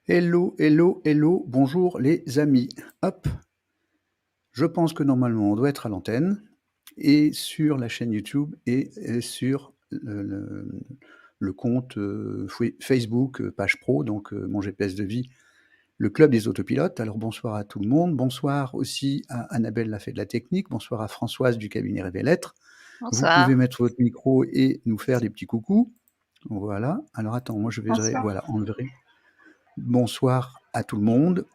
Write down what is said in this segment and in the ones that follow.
Hello, hello, hello, bonjour les amis. Hop, je pense que normalement on doit être à l'antenne et sur la chaîne YouTube et sur le compte Facebook, page pro, donc mon GPS de vie, le club des autopilotes. Alors bonsoir à tout le monde, bonsoir aussi à Annabelle Lafay de la technique, bonsoir à Françoise du cabinet Rêve et Lettres. Vous pouvez Bonsoir. mettre votre micro et nous faire des petits coucous. Voilà, alors attends, moi je vais, Bonsoir. voilà, enlever. Bonsoir à tout le monde.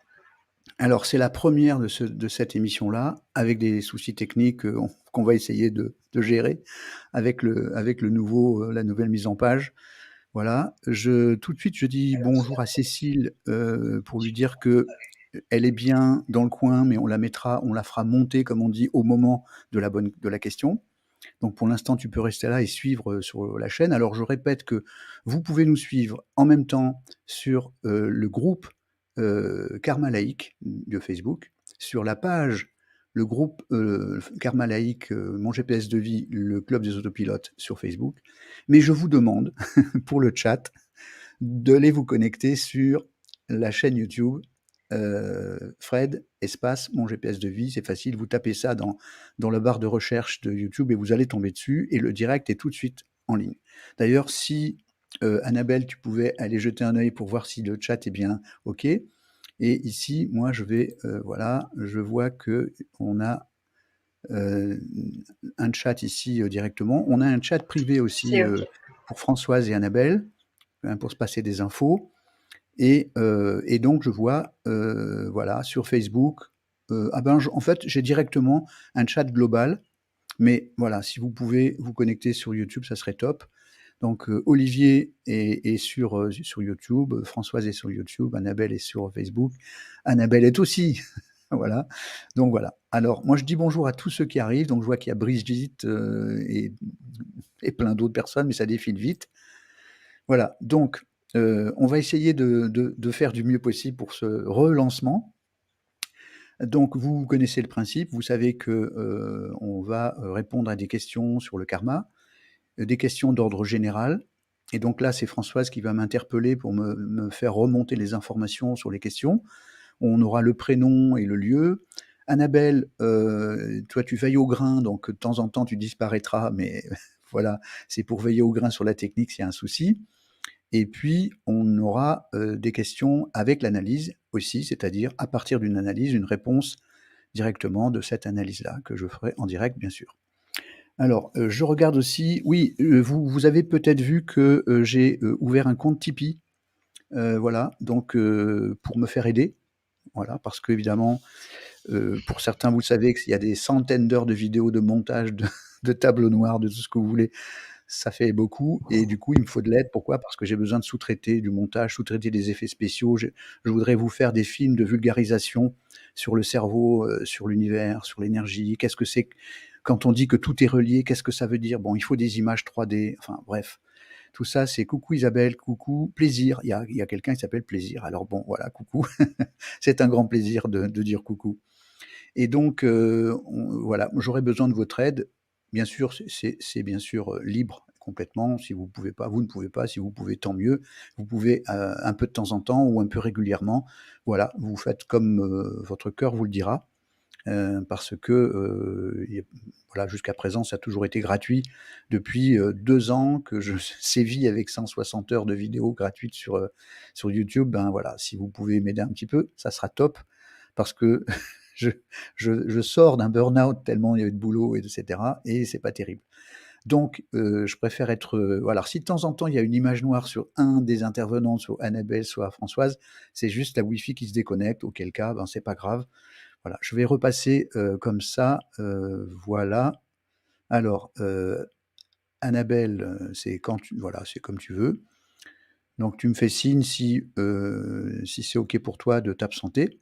Alors, c'est la première de cette émission-là, avec des soucis techniques qu'on va essayer de gérer avec le nouveau, la nouvelle mise en page. Voilà. Tout de suite, je dis bonjour à Cécile pour lui dire que elle est bien dans le coin, mais on la fera monter, comme on dit, au moment de la question. Donc, pour l'instant, tu peux rester là et suivre sur la chaîne. Alors, je répète que vous pouvez nous suivre en même temps sur le groupe Karma Laïque de Facebook, sur la page, le groupe Karma Laïque, Mon GPS de vie, le club des autopilotes sur Facebook. Mais je vous demande, pour le chat, d'aller vous connecter sur la chaîne YouTube Fred, espace, mon GPS de vie, c'est facile, vous tapez ça dans la barre de recherche de YouTube et vous allez tomber dessus et le direct est tout de suite en ligne. D'ailleurs, si Annabelle, tu pouvais aller jeter un œil pour voir si le chat est bien OK. Et ici, moi, je vais, voilà, je vois que on a un chat ici directement. On a un chat privé aussi C'est OK. pour Françoise et Annabelle, hein, pour se passer des infos. Et donc, je vois, voilà, sur Facebook, ah ben, en fait, j'ai directement un chat global, mais voilà, si vous pouvez vous connecter sur YouTube, ça serait top. Donc, Olivier est sur YouTube, Françoise est sur YouTube, Annabelle est sur Facebook, Annabelle est aussi, voilà. Donc voilà. Alors, moi, je dis bonjour à tous ceux qui arrivent. Donc, je vois qu'il y a Brigitte et plein d'autres personnes, mais ça défile vite. Voilà, donc on va essayer de faire du mieux possible pour ce relancement. Donc vous connaissez le principe, vous savez que on va répondre à des questions sur le karma, des questions d'ordre général. Et donc là, c'est Françoise qui va m'interpeller pour me faire remonter les informations sur les questions. On aura le prénom et le lieu. Annabelle, toi tu veilles au grain, donc de temps en temps tu disparaîtras, mais voilà, c'est pour veiller au grain sur la technique s'il y a un souci. Et puis, on aura des questions avec l'analyse aussi, c'est-à-dire à partir d'une analyse, une réponse directement de cette analyse-là, que je ferai en direct, bien sûr. Alors, je regarde aussi, oui, vous avez peut-être vu que j'ai ouvert un compte Tipeee, voilà, donc pour me faire aider, voilà, parce qu'évidemment, pour certains, vous le savez, qu'il y a des centaines d'heures de vidéos de montage, de tableaux noirs, de tout ce que vous voulez, ça fait beaucoup et du coup, il me faut de l'aide. Pourquoi? Parce que j'ai besoin de sous-traiter du montage, sous-traiter des effets spéciaux. Je voudrais vous faire des films de vulgarisation sur le cerveau, sur l'univers, sur l'énergie. Qu'est-ce que c'est quand on dit que tout est relié? Qu'est-ce que ça veut dire? Bon, il faut des images 3D. Enfin, bref. Tout ça, c'est coucou Isabelle, coucou plaisir. Il y a quelqu'un qui s'appelle Plaisir. Alors bon, voilà, coucou. C'est un grand plaisir de dire coucou. Et donc, voilà, j'aurais besoin de votre aide. Bien sûr, c'est bien sûr libre complètement. Si vous pouvez pas, vous ne pouvez pas. Si vous pouvez, tant mieux. Vous pouvez un peu de temps en temps ou un peu régulièrement. Voilà, vous faites comme votre cœur vous le dira. Parce que voilà, jusqu'à présent, ça a toujours été gratuit. Depuis 2 ans que je sévis avec 160 heures de vidéos gratuites sur YouTube, ben voilà, si vous pouvez m'aider un petit peu, ça sera top, parce que je, je sors d'un burn-out tellement il y a eu de boulot, etc. Et c'est pas terrible. Donc, je préfère être. Voilà, si de temps en temps il y a une image noire sur un des intervenants, soit Annabelle, soit Françoise, c'est juste la Wi-Fi qui se déconnecte, auquel cas, ben, c'est pas grave. Voilà, je vais repasser comme ça. Voilà. Alors, Annabelle, c'est quand tu. Voilà, c'est comme tu veux. Donc, tu me fais signe si c'est OK pour toi de t'absenter.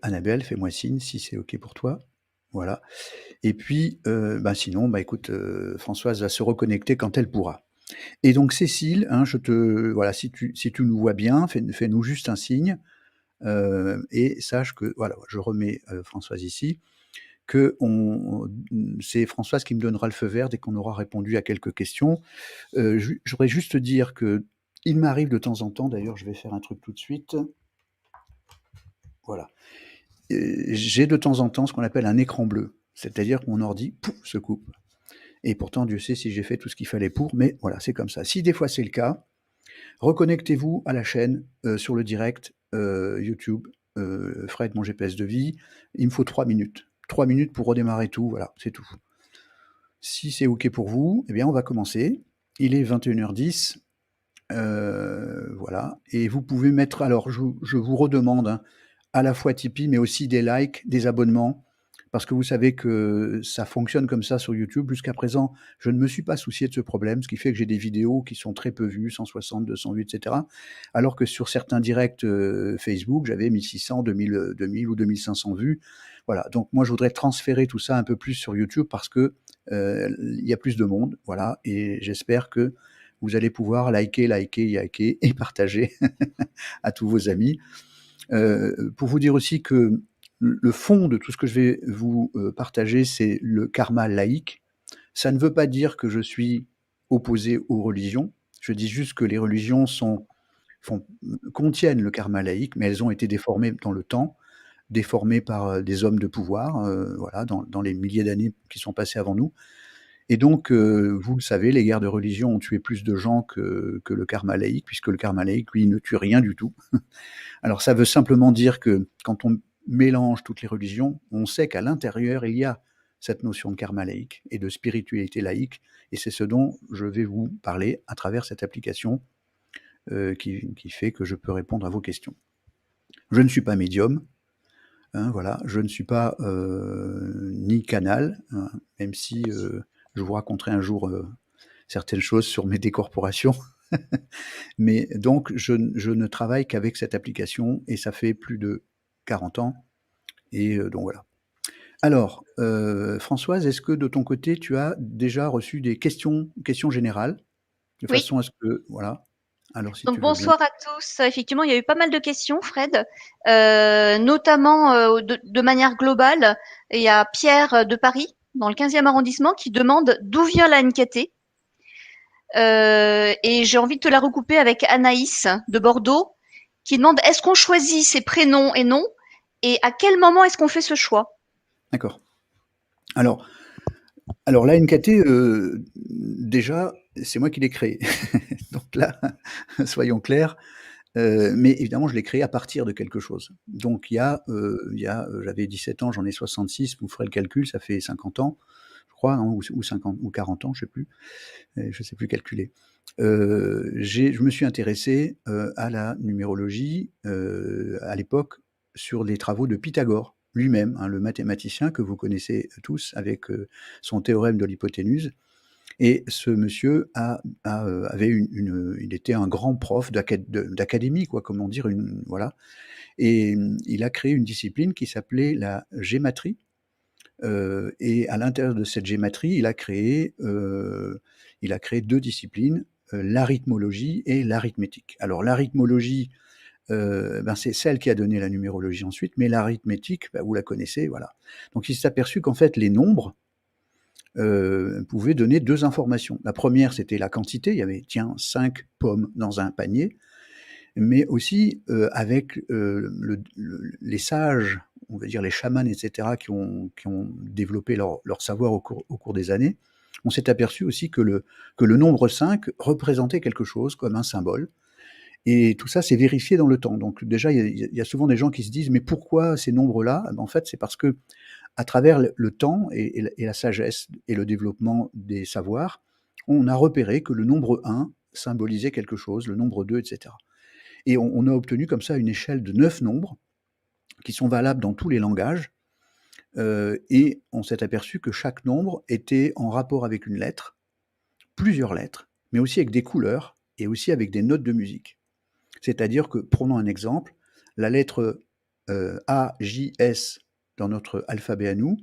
Annabelle, fais-moi signe si c'est OK pour toi. Voilà. Et puis, bah, sinon, bah, écoute, Françoise va se reconnecter quand elle pourra. Et donc, Cécile, hein, voilà, si tu nous vois bien, fais-nous juste un signe. Et sache que, voilà, je remets Françoise ici, que c'est Françoise qui me donnera le feu vert dès qu'on aura répondu à quelques questions. Je voudrais juste dire que Il m'arrive de temps en temps, d'ailleurs je vais faire un truc tout de suite. Voilà. J'ai de temps en temps ce qu'on appelle un écran bleu, c'est-à-dire que mon ordi, pouf, se coupe. Et pourtant, Dieu sait si j'ai fait tout ce qu'il fallait pour, mais voilà, c'est comme ça. Si des fois c'est le cas, reconnectez-vous à la chaîne sur le direct YouTube, Fred, mon GPS de vie. Il me faut 3 minutes. 3 minutes pour redémarrer tout, voilà, c'est tout. Si c'est OK pour vous, eh bien, on va commencer. Il est 21h10. Voilà. Et vous pouvez mettre, alors je vous redemande, hein, à la fois Tipeee, mais aussi des likes, des abonnements, parce que vous savez que ça fonctionne comme ça sur YouTube. Jusqu'à présent, je ne me suis pas soucié de ce problème, ce qui fait que j'ai des vidéos qui sont très peu vues, 160, 200 vues, etc. Alors que sur certains directs Facebook, j'avais 1600, 2000, 2000 ou 2500 vues. Voilà. Donc moi, je voudrais transférer tout ça un peu plus sur YouTube parce que il y a plus de monde, voilà, et j'espère que vous allez pouvoir liker et partager à tous vos amis. Pour vous dire aussi que le fond de tout ce que je vais vous partager, c'est le karma laïque. Ça ne veut pas dire que je suis opposé aux religions. Je dis juste que les religions contiennent le karma laïque, mais elles ont été déformées dans le temps, déformées par des hommes de pouvoir, voilà, dans les milliers d'années qui sont passées avant nous. Et donc, vous le savez, les guerres de religion ont tué plus de gens que le karma laïque, puisque le karma laïque, lui, ne tue rien du tout. Alors ça veut simplement dire que quand on mélange toutes les religions, on sait qu'à l'intérieur, il y a cette notion de karma laïque et de spiritualité laïque, et c'est ce dont je vais vous parler à travers cette application qui fait que je peux répondre à vos questions. Je ne suis pas médium, hein, voilà, je ne suis pas ni canal, hein, même si je vous raconterai un jour certaines choses sur mes décorporations. Mais donc, je ne travaille qu'avec cette application et ça fait plus de 40 ans. Et donc voilà. Alors, Françoise, est-ce que de ton côté, tu as déjà reçu des questions générales, de Oui, façon à ce que, voilà. Alors, si donc tu veux bien. bonsoir à tous. Effectivement, il y a eu pas mal de questions, Fred, notamment de manière globale. Il y a Pierre de Paris, dans le 15e arrondissement, qui demande d'où vient la NKT. Et j'ai envie de te la recouper avec Anaïs de Bordeaux, qui demande est-ce qu'on choisit ses prénoms et noms, et à quel moment est-ce qu'on fait ce choix? D'accord. Alors la NKT, déjà, c'est moi qui l'ai créée. Donc là, soyons clairs. Mais évidemment, je l'ai créé à partir de quelque chose. Donc j'avais 17 ans, j'en ai 66, vous ferez le calcul, ça fait 50 ans, je crois, hein, ou 50 ou 40 ans, je sais plus, je sais plus calculer. Je me suis intéressé à la numérologie à l'époque sur les travaux de Pythagore lui-même, hein, le mathématicien que vous connaissez tous avec son théorème de l'hypoténuse. Et ce monsieur avait il était un grand prof d'académie, quoi, comment dire, voilà. Et il a créé une discipline qui s'appelait la gématrie. Et à l'intérieur de cette gématrie, il a créé deux disciplines, l'arithmologie et l'arithmétique. Alors l'arithmologie, ben, c'est celle qui a donné la numérologie ensuite, mais l'arithmétique, ben, vous la connaissez, voilà. Donc il s'est aperçu qu'en fait les nombres pouvait donner deux informations. La première, c'était la quantité. Il y avait, tiens, 5 pommes dans un panier. Mais aussi, avec les sages, on va dire les chamans, etc., qui ont développé leur savoir au cours des années, on s'est aperçu aussi que le nombre 5 représentait quelque chose comme un symbole. Et tout ça, c'est vérifié dans le temps. Donc déjà, il y a souvent des gens qui se disent, mais pourquoi ces nombres-là? En fait, c'est parce que à travers le temps et la sagesse et le développement des savoirs, on a repéré que le nombre 1 symbolisait quelque chose, le nombre 2, etc. Et on a obtenu comme ça une échelle de 9 nombres qui sont valables dans tous les langages. Et on s'est aperçu que chaque nombre était en rapport avec une lettre, plusieurs lettres, mais aussi avec des couleurs et aussi avec des notes de musique. C'est-à-dire que, prenons un exemple, la lettre A, J, S dans notre alphabet à nous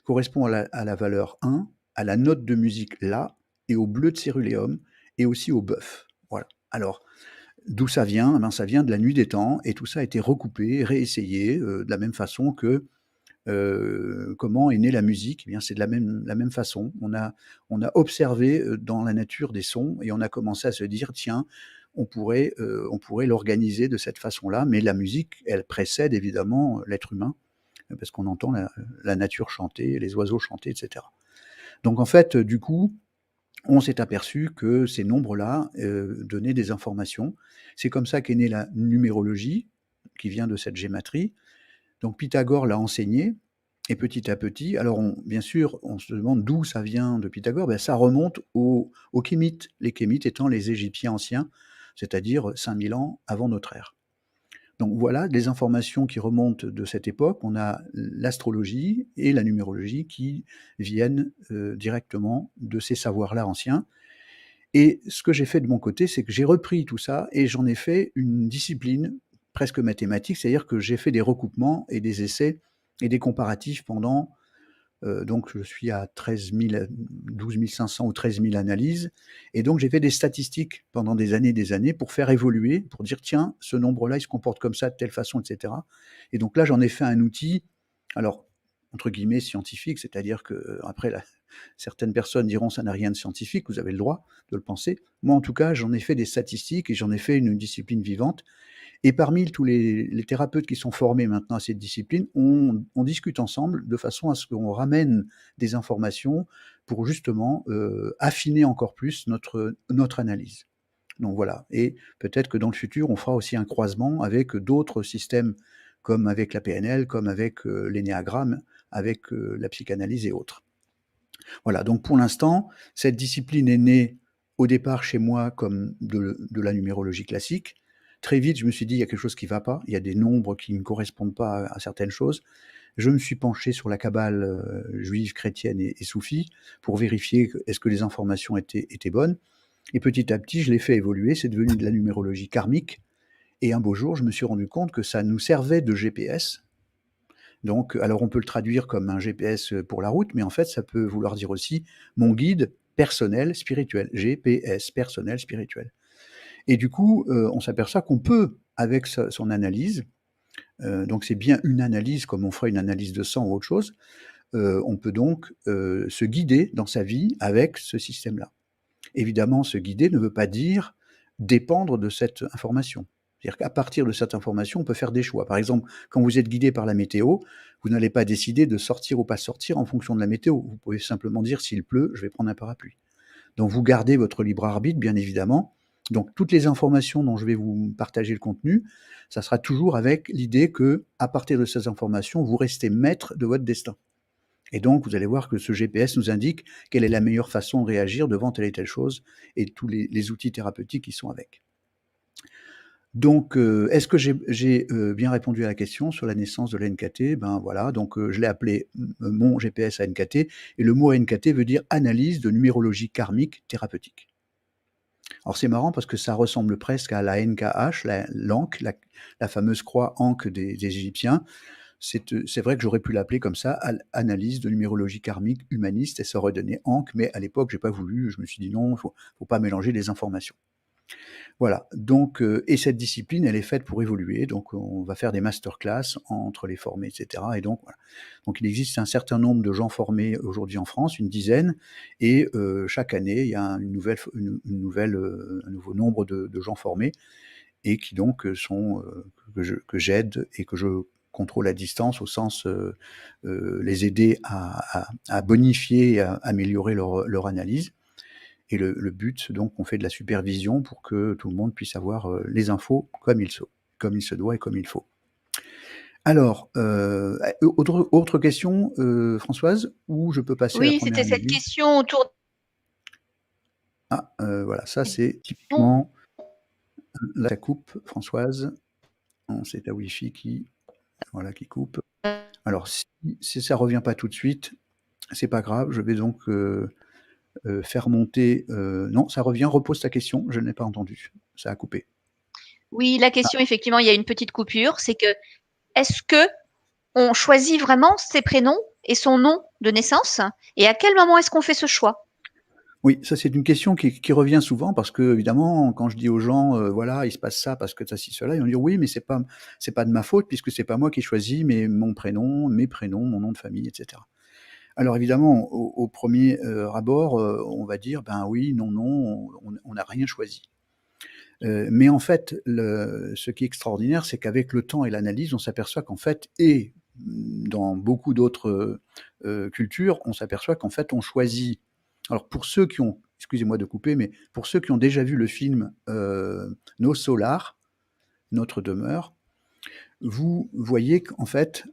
correspond à la valeur 1, à la note de musique La et au bleu de céruléum et aussi au bœuf. Voilà. Alors, d'où ça vient? Eh ben, ça vient de la nuit des temps et tout ça a été recoupé, réessayé de la même façon que comment est née la musique? Eh bien, c'est de la même façon. On a observé dans la nature des sons et on a commencé à se dire tiens, on pourrait l'organiser de cette façon-là, mais la musique, elle précède évidemment l'être humain, parce qu'on entend la nature chanter, les oiseaux chanter, etc. Donc en fait, du coup, on s'est aperçu que ces nombres-là donnaient des informations. C'est comme ça qu'est née la numérologie, qui vient de cette gématrie. Donc Pythagore l'a enseigné, et petit à petit, alors bien sûr, on se demande d'où ça vient de Pythagore, ça remonte aux Kémites, les Kémites étant les Égyptiens anciens, c'est-à-dire 5000 ans avant notre ère. Donc voilà des informations qui remontent de cette époque. On a l'astrologie et la numérologie qui viennent directement de ces savoirs-là anciens. Et ce que j'ai fait de mon côté, c'est que j'ai repris tout ça et j'en ai fait une discipline presque mathématique, c'est-à-dire que j'ai fait des recoupements et des essais et des comparatifs pendant, donc je suis à 12 500 ou 13 000 analyses, et donc j'ai fait des statistiques pendant des années pour faire évoluer, pour dire tiens, ce nombre-là, il se comporte comme ça, de telle façon, etc. Et donc là, j'en ai fait un outil, alors entre guillemets scientifique, c'est-à-dire que après certaines personnes diront ça n'a rien de scientifique, vous avez le droit de le penser. Moi, en tout cas, j'en ai fait des statistiques et j'en ai fait une discipline vivante. Et parmi tous les thérapeutes qui sont formés maintenant à cette discipline, on discute ensemble de façon à ce qu'on ramène des informations pour justement affiner encore plus notre analyse. Donc voilà. Et peut-être que dans le futur, on fera aussi un croisement avec d'autres systèmes, comme avec la PNL, comme avec l'énéagramme, avec la psychanalyse et autres. Voilà, donc pour l'instant, cette discipline est née au départ chez moi comme de la numérologie classique. Très vite, je me suis dit, il y a quelque chose qui ne va pas, il y a des nombres qui ne correspondent pas à certaines choses. Je me suis penché sur la kabbale juive, chrétienne et soufie pour vérifier est-ce que les informations étaient bonnes. Et petit à petit, je l'ai fait évoluer, c'est devenu de la numérologie karmique. Et un beau jour, je me suis rendu compte que ça nous servait de GPS. Donc, alors on peut le traduire comme un GPS pour la route, mais en fait, ça peut vouloir dire aussi mon guide personnel spirituel, GPS personnel spirituel. Et du coup, on s'aperçoit qu'on peut, avec son analyse, donc c'est bien une analyse comme on ferait une analyse de sang ou autre chose, on peut donc se guider dans sa vie avec ce système-là. Évidemment, se guider ne veut pas dire dépendre de cette information. C'est-à-dire qu'à partir de cette information, on peut faire des choix. Par exemple, quand vous êtes guidé par la météo, vous n'allez pas décider de sortir ou pas sortir en fonction de la météo. Vous pouvez simplement dire s'il pleut, je vais prendre un parapluie. Donc vous gardez votre libre arbitre, bien évidemment. Donc toutes les informations dont je vais vous partager le contenu, ça sera toujours avec l'idée que, à partir de ces informations, vous restez maître de votre destin. Et donc, vous allez voir que ce GPS nous indique quelle est la meilleure façon de réagir devant telle et telle chose et tous les outils thérapeutiques qui sont avec. Donc, est-ce que j'ai bien répondu à la question sur la naissance de la NKT? Ben voilà, donc je l'ai appelé mon GPS à NKT, et le mot NKT veut dire analyse de numérologie karmique thérapeutique. Alors c'est marrant parce que ça ressemble presque à la NKH, l'Ankh, la fameuse croix Ankh des Égyptiens. C'est vrai que j'aurais pu l'appeler comme ça, analyse de numérologie karmique humaniste, et ça aurait donné Ankh, mais à l'époque, j'ai pas voulu, je me suis dit non, faut pas mélanger les informations. Voilà, donc, et cette discipline, elle est faite pour évoluer, donc on va faire des masterclass entre les formés, etc. Et donc, voilà. Donc il existe un certain nombre de gens formés aujourd'hui en France, une dizaine, et chaque année, il y a un nouveau nombre de gens formés, et qui donc sont, que j'aide et que je contrôle à distance, au sens les aider à bonifier et à améliorer leur analyse. Et le but, donc, on fait de la supervision pour que tout le monde puisse avoir les infos comme il se doit et comme il faut. Alors, autre question, Françoise, ou je peux passer à la Oui, première c'était cette analyse? question autour Ah, voilà, ça c'est bon, typiquement, là ça coupe, Françoise. C'est ta Wi-Fi qui, voilà, qui coupe. Alors si ça revient pas tout de suite, c'est pas grave, je vais donc faire monter. Non, ça revient, repose ta question, je ne l'ai pas entendu, ça a coupé. oui, la question, effectivement, il y a une petite coupure, c'est que est-ce que on choisit vraiment ses prénoms et son nom de naissance? Et à quel moment est-ce qu'on fait ce choix? Oui, ça c'est une question qui revient souvent parce que évidemment, quand je dis aux gens, voilà, il se passe ça parce que ça, ci, cela, ils vont dire oui, mais c'est pas de ma faute puisque c'est pas moi qui choisis mon prénom, mes prénoms, mon nom de famille, etc. Alors évidemment, au premier abord, on va dire ben oui, non, non, on n'a rien choisi. Mais en fait, ce qui est extraordinaire, c'est qu'avec le temps et l'analyse, on s'aperçoit qu'en fait, et dans beaucoup d'autres cultures, on s'aperçoit qu'en fait, on choisit. Alors pour ceux qui ont, excusez-moi de couper, mais pour ceux qui ont déjà vu le film Nos Solar, Notre demeure, vous voyez qu'en fait,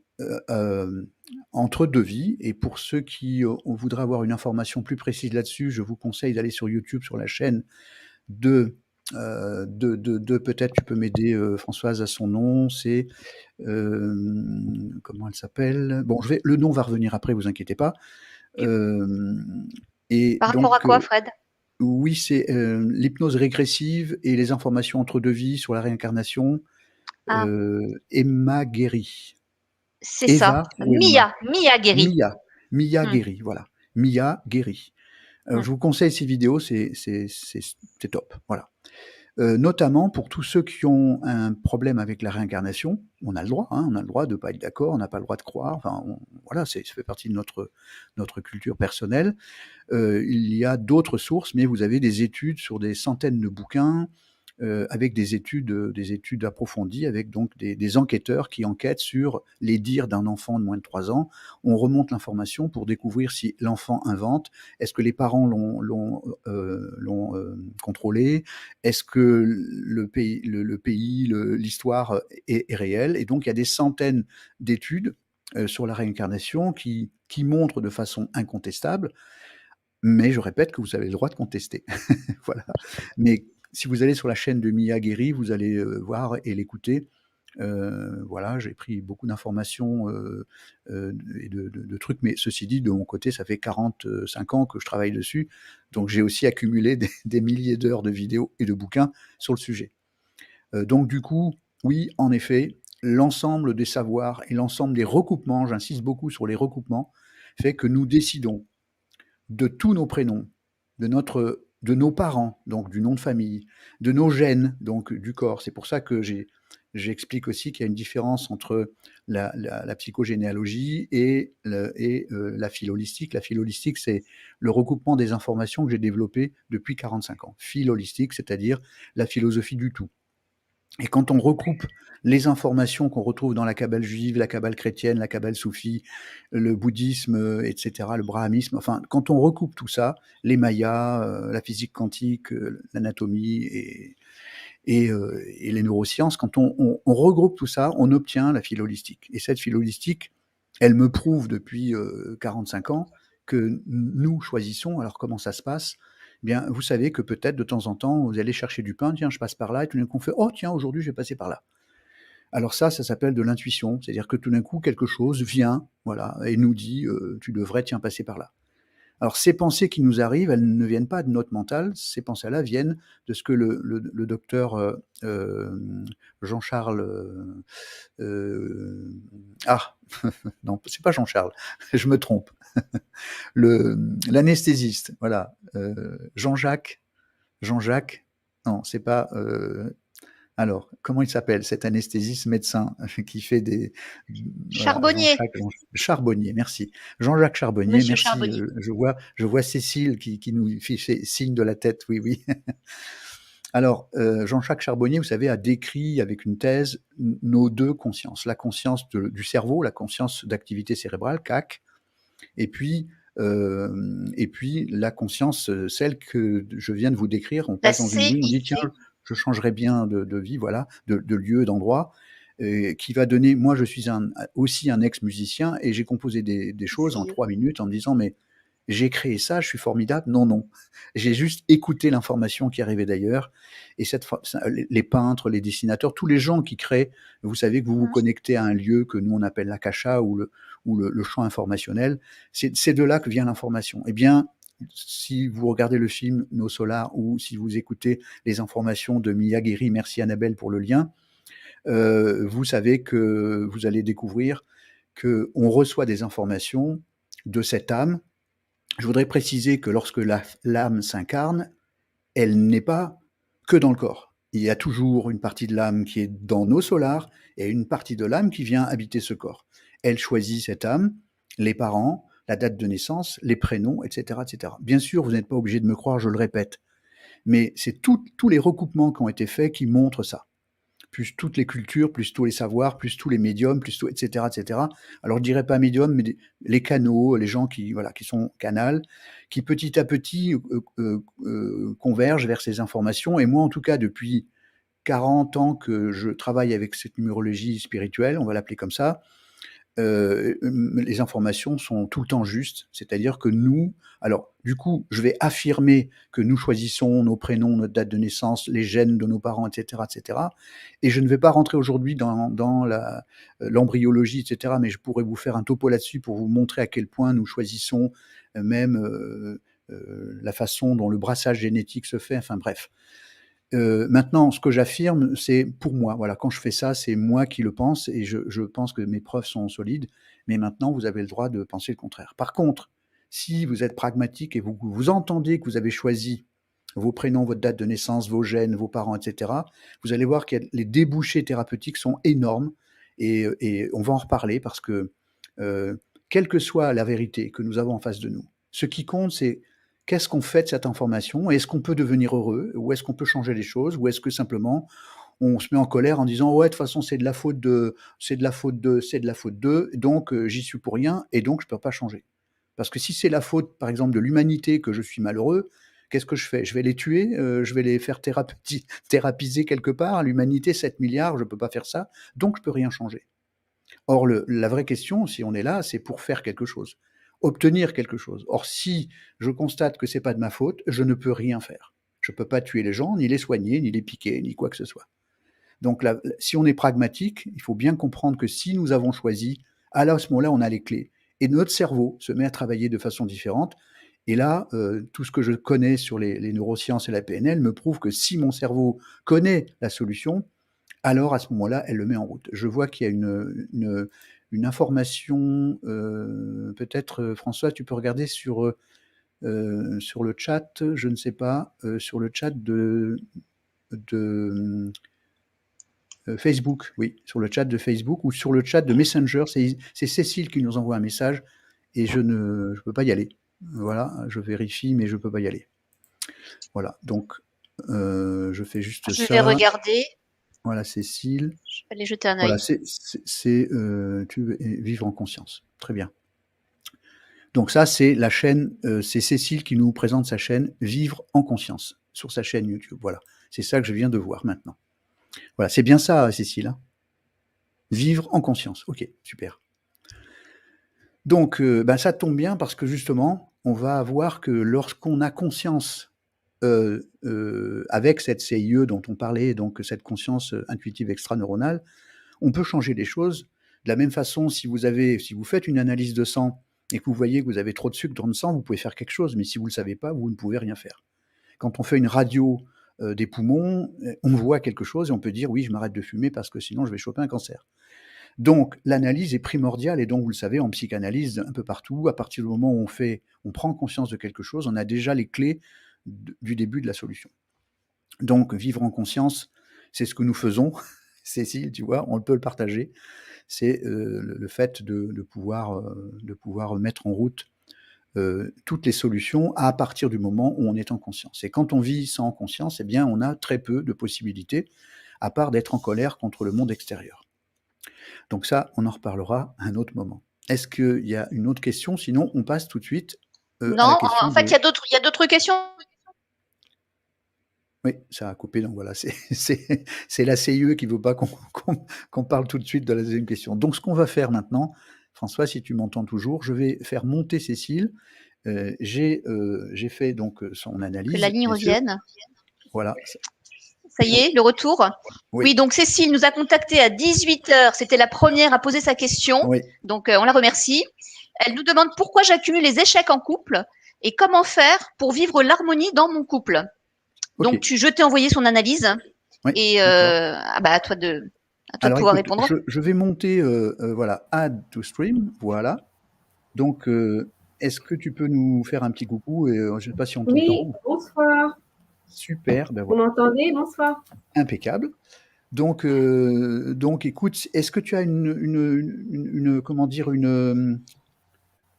entre deux vies, et pour ceux qui voudraient avoir une information plus précise là-dessus, je vous conseille d'aller sur YouTube, sur la chaîne de peut-être tu peux m'aider, Françoise, à son nom, c'est comment elle s'appelle? Bon, le nom va revenir après, vous inquiétez pas. Et Par rapport à donc, quoi, Fred? oui, c'est l'hypnose régressive et les informations entre deux vies sur la réincarnation. Ah, Emma Guéry. c'est ça. Eva ou Emma? Mia Guéry. Mia Hmm. Guéry, voilà. Mia Guéry. Hmm. Je vous conseille ces vidéos, c'est top, voilà. Notamment pour tous ceux qui ont un problème avec la réincarnation, on a le droit, hein, on a le droit de ne pas être d'accord, on n'a pas le droit de croire, enfin, voilà, ça fait partie de notre culture personnelle. Il y a d'autres sources, mais vous avez des études sur des centaines de bouquins, avec des études approfondies, avec donc des enquêteurs qui enquêtent sur les dires d'un enfant de moins de 3 ans. On remonte l'information pour découvrir si l'enfant invente, est-ce que les parents l'ont contrôlé, est-ce que le pays, l'histoire est réelle. Et donc il y a des centaines d'études sur la réincarnation qui montrent de façon incontestable, mais je répète que vous avez le droit de contester. Voilà. Mais si vous allez sur la chaîne de Mia Guéry, vous allez voir et l'écouter. Voilà, j'ai pris beaucoup d'informations et de trucs, mais ceci dit, de mon côté, ça fait 45 ans que je travaille dessus, donc j'ai aussi accumulé des milliers d'heures de vidéos et de bouquins sur le sujet. Donc du coup, oui, en effet, l'ensemble des savoirs et l'ensemble des recoupements, j'insiste beaucoup sur les recoupements, fait que nous décidons de tous nos prénoms, de nos parents, donc du nom de famille, de nos gènes, donc du corps. C'est pour ça que j'explique aussi qu'il y a une différence entre la psychogénéalogie et la file holistique. La file holistique, c'est le recoupement des informations que j'ai développées depuis 45 ans. File holistique, c'est-à-dire la philosophie du tout. Et quand on recoupe les informations qu'on retrouve dans la Kabbale juive, la Kabbale chrétienne, la Kabbale soufie, le bouddhisme, etc., le brahmisme, enfin, quand on recoupe tout ça, les mayas, la physique quantique, l'anatomie et les neurosciences, quand on regroupe tout ça, on obtient la philo holistique. Et cette philo holistique, elle me prouve depuis 45 ans que nous choisissons. Alors comment ça se passe? Eh bien, vous savez que peut-être de temps en temps, vous allez chercher du pain, tiens, je passe par là, et tout d'un coup, on fait, oh tiens, aujourd'hui, je vais passer par là. Alors ça s'appelle de l'intuition, c'est-à-dire que tout d'un coup, quelque chose vient, voilà, et nous dit, tu devrais, tiens, passer par là. Alors ces pensées qui nous arrivent, elles ne viennent pas de notre mental, ces pensées-là viennent de ce que le docteur Jean-Charles... ah, non, c'est pas Jean-Charles, je me trompe. L'anesthésiste, voilà, Jean-Jacques, non, c'est pas... alors, comment il s'appelle cet anesthésiste médecin qui fait des... Voilà, Charbonnier. Charbonnier, merci. Jean-Jacques Charbonnier, Monsieur merci. Charbonnier. Je vois Cécile qui nous fait signe de la tête, oui, oui. Alors, Jean-Jacques Charbonnier, vous savez, a décrit avec une thèse nos deux consciences. La conscience du cerveau, la conscience d'activité cérébrale, CAC, et puis la conscience, celle que je viens de vous décrire. On La passe dans une rue, on dit, tiens, CIC. je changerais bien de vie, voilà, de lieu, d'endroit, qui va donner, moi je suis aussi un ex-musicien et j'ai composé des choses en 3 minutes en me disant, mais j'ai créé ça, je suis formidable. Non, non. J'ai juste écouté l'information qui arrivait d'ailleurs. Et les peintres, les dessinateurs, tous les gens qui créent, vous savez que vous vous connectez à un lieu que nous on appelle l'akasha ou le champ informationnel. C'est de là que vient l'information. Eh bien, si vous regardez le film Nos Solars ou si vous écoutez les informations de Mia Guéry, merci Annabelle pour le lien, vous savez que vous allez découvrir qu'on reçoit des informations de cette âme. Je voudrais préciser que lorsque l'âme s'incarne, elle n'est pas que dans le corps. Il y a toujours une partie de l'âme qui est dans nos solars et une partie de l'âme qui vient habiter ce corps. Elle choisit cette âme, les parents, la date de naissance, les prénoms, etc., etc. Bien sûr, vous n'êtes pas obligé de me croire, je le répète, mais c'est tous les recoupements qui ont été faits qui montrent ça. Plus toutes les cultures, plus tous les savoirs, plus tous les médiums, plus tout, etc., etc. Alors, je dirais pas médium, mais les canaux, les gens qui sont canals, qui petit à petit convergent vers ces informations. Et moi, en tout cas, depuis 40 ans que je travaille avec cette numérologie spirituelle, on va l'appeler comme ça, les informations sont tout le temps justes, c'est-à-dire que nous, alors du coup, je vais affirmer que nous choisissons nos prénoms, notre date de naissance, les gènes de nos parents, etc., etc. Et je ne vais pas rentrer aujourd'hui dans l'embryologie, etc., mais je pourrais vous faire un topo là-dessus pour vous montrer à quel point nous choisissons même la façon dont le brassage génétique se fait, enfin bref. Maintenant, ce que j'affirme, c'est pour moi. Voilà, quand je fais ça, c'est moi qui le pense et je pense que mes preuves sont solides. Mais maintenant, vous avez le droit de penser le contraire. Par contre, si vous êtes pragmatique et vous entendez que vous avez choisi vos prénoms, votre date de naissance, vos gènes, vos parents, etc., vous allez voir que les débouchés thérapeutiques sont énormes et on va en reparler parce que quelle que soit la vérité que nous avons en face de nous, ce qui compte, c'est qu'est-ce qu'on fait de cette information? Est-ce qu'on peut devenir heureux? Ou est-ce qu'on peut changer les choses? Ou est-ce que simplement on se met en colère en disant ouais, de toute façon, c'est de la faute de, c'est de la faute de, c'est de la faute de, donc j'y suis pour rien et donc je peux pas changer. Parce que si c'est la faute, par exemple, de l'humanité que je suis malheureux, qu'est-ce que je fais? Je vais les tuer, je vais les faire thérapiser quelque part. L'humanité, 7 milliards, je peux pas faire ça, donc je peux rien changer. Or, la vraie question, si on est là, c'est pour faire quelque chose, obtenir quelque chose. Or, si je constate que c'est pas de ma faute, je ne peux rien faire. Je peux pas tuer les gens, ni les soigner, ni les piquer, ni quoi que ce soit. Donc, là, si on est pragmatique, il faut bien comprendre que si nous avons choisi, à ce moment-là, on a les clés. Et notre cerveau se met à travailler de façon différente. Et là, tout ce que je connais sur les neurosciences et la PNL me prouve que si mon cerveau connaît la solution, alors à ce moment-là, elle le met en route. Je vois qu'il y a une information, peut-être, François, tu peux regarder sur le chat, je ne sais pas, sur le chat de Facebook, oui, sur le chat de Facebook ou sur le chat de Messenger. C'est Cécile qui nous envoie un message et je ne peux pas y aller. Voilà, je vérifie, mais je ne peux pas y aller. Voilà, donc je fais juste Je ça. vais regarder. Voilà, Cécile. Je vais aller jeter un Voilà, œil. tu veux vivre en conscience. Très bien. Donc ça, c'est la chaîne, c'est Cécile qui nous présente sa chaîne Vivre en conscience sur sa chaîne YouTube. Voilà, c'est ça que je viens de voir maintenant. Voilà, c'est bien ça, Cécile. Hein, Vivre en conscience. Ok, super. Donc, ça tombe bien parce que justement, on va voir que lorsqu'on a conscience avec cette CIE dont on parlait, donc cette conscience intuitive extraneuronale, on peut changer les choses. De la même façon, si vous faites une analyse de sang et que vous voyez que vous avez trop de sucre dans le sang, vous pouvez faire quelque chose, mais si vous ne le savez pas, vous ne pouvez rien faire. Quand on fait une radio des poumons, on voit quelque chose et on peut dire oui, je m'arrête de fumer parce que sinon je vais choper un cancer. Donc l'analyse est primordiale et donc vous le savez, en psychanalyse, un peu partout, à partir du moment où on prend conscience de quelque chose, on a déjà les clés du début de la solution. Donc vivre en conscience, c'est ce que nous faisons. Cécile, tu vois, on peut le partager. C'est le fait de pouvoir mettre en route toutes les solutions à partir du moment où on est en conscience. Et quand on vit sans conscience, eh bien, on a très peu de possibilités, à part d'être en colère contre le monde extérieur. Donc ça, on en reparlera à un autre moment. Est-ce qu'il y a une autre question? Sinon, on passe tout de suite à la Non, question en fait, il y a d'autres questions. Oui, ça a coupé, donc voilà, c'est la CIE qui ne veut pas qu'on parle tout de suite de la deuxième question. Donc ce qu'on va faire maintenant, François, si tu m'entends toujours, je vais faire monter Cécile. J'ai fait donc son analyse. Que la ligne revienne. Voilà. Ça y est, le retour. Oui, donc Cécile nous a contacté à 18h. C'était la première à poser sa question. Oui. Donc on la remercie. Elle nous demande pourquoi j'accumule les échecs en couple et comment faire pour vivre l'harmonie dans mon couple. Okay. Donc je t'ai envoyé son analyse et à toi de pouvoir répondre. Je vais monter voilà, add to stream, voilà. Donc est-ce que tu peux nous faire un petit coucou et je ne sais pas si on t'entend. Oui, bonsoir. Super, ben voilà. Vous m'entendez? Bonsoir. Impeccable. Donc écoute, est-ce que tu as comment dire,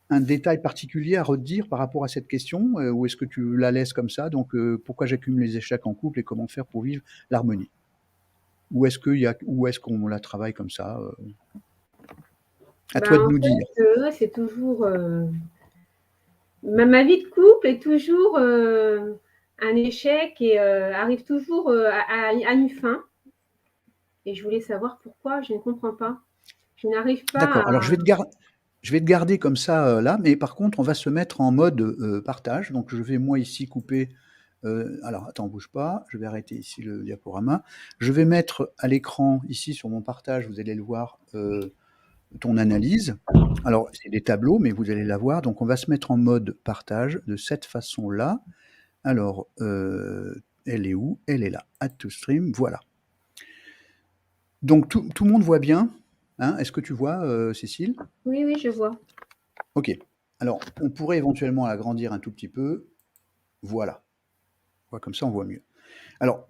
un détail particulier à redire par rapport à cette question, ou est-ce que tu la laisses comme ça? Donc, pourquoi j'accumule les échecs en couple et comment faire pour vivre l'harmonie? Ou est-ce qu'on la travaille comme ça? À toi de En nous dire. fait, c'est toujours, ma vie de couple est toujours, un échec et arrive toujours, à une fin et je voulais savoir pourquoi, je ne comprends pas. Je n'arrive pas D'accord, alors à je vais te garder comme ça, là, mais par contre, on va se mettre en mode, partage. Donc je vais moi ici couper, alors attends, bouge pas, je vais arrêter ici le diaporama. Je vais mettre à l'écran ici sur mon partage, vous allez le voir, ton analyse. Alors c'est des tableaux, mais vous allez la voir. Donc on va se mettre en mode partage de cette façon-là. Alors, elle est où? Elle est là, Add to stream, voilà. Donc tout le monde voit bien, hein? Est-ce que tu vois, Cécile? oui, oui, je vois. OK. Alors, on pourrait éventuellement l'agrandir un tout petit peu. Voilà. Comme ça, on voit mieux. Alors,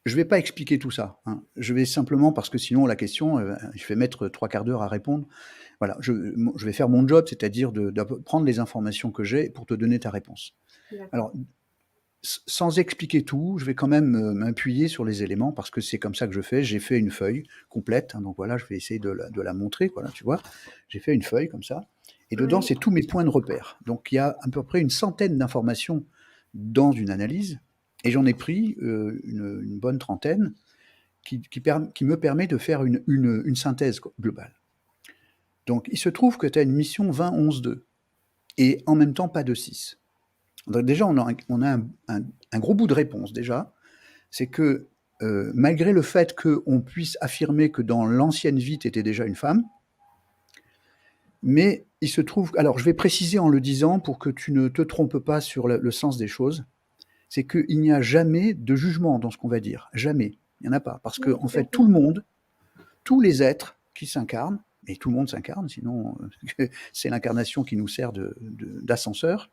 je ne vais pas expliquer tout ça, hein. Je vais simplement, parce que sinon, la question, je vais mettre 3/4 d'heure à répondre. Voilà, je vais faire mon job, c'est-à-dire de prendre les informations que j'ai pour te donner ta réponse. D'accord. Alors, sans expliquer tout, je vais quand même m'appuyer sur les éléments, parce que c'est comme ça que je fais. J'ai fait une feuille complète, hein, donc voilà, je vais essayer de la montrer, voilà, tu vois. J'ai fait une feuille comme ça, et dedans, Oui. c'est tous mes points de repère. Donc il y a à peu près une centaine d'informations dans une analyse, et j'en ai pris une bonne trentaine qui me permet de faire une synthèse globale. Donc il se trouve que tu as une mission 20-11-2, et en même temps pas de 6. Donc déjà, on a un gros bout de réponse déjà, c'est que malgré le fait qu'on puisse affirmer que dans l'ancienne vie, tu étais déjà une femme, mais il se trouve, alors je vais préciser en le disant pour que tu ne te trompes pas sur le sens des choses, c'est qu'il n'y a jamais de jugement dans ce qu'on va dire, jamais, il n'y en a pas, parce que Oui, en tout à fait, fait. tout le monde, tous les êtres qui s'incarnent, et tout le monde s'incarne, sinon c'est l'incarnation qui nous sert d'ascenseur,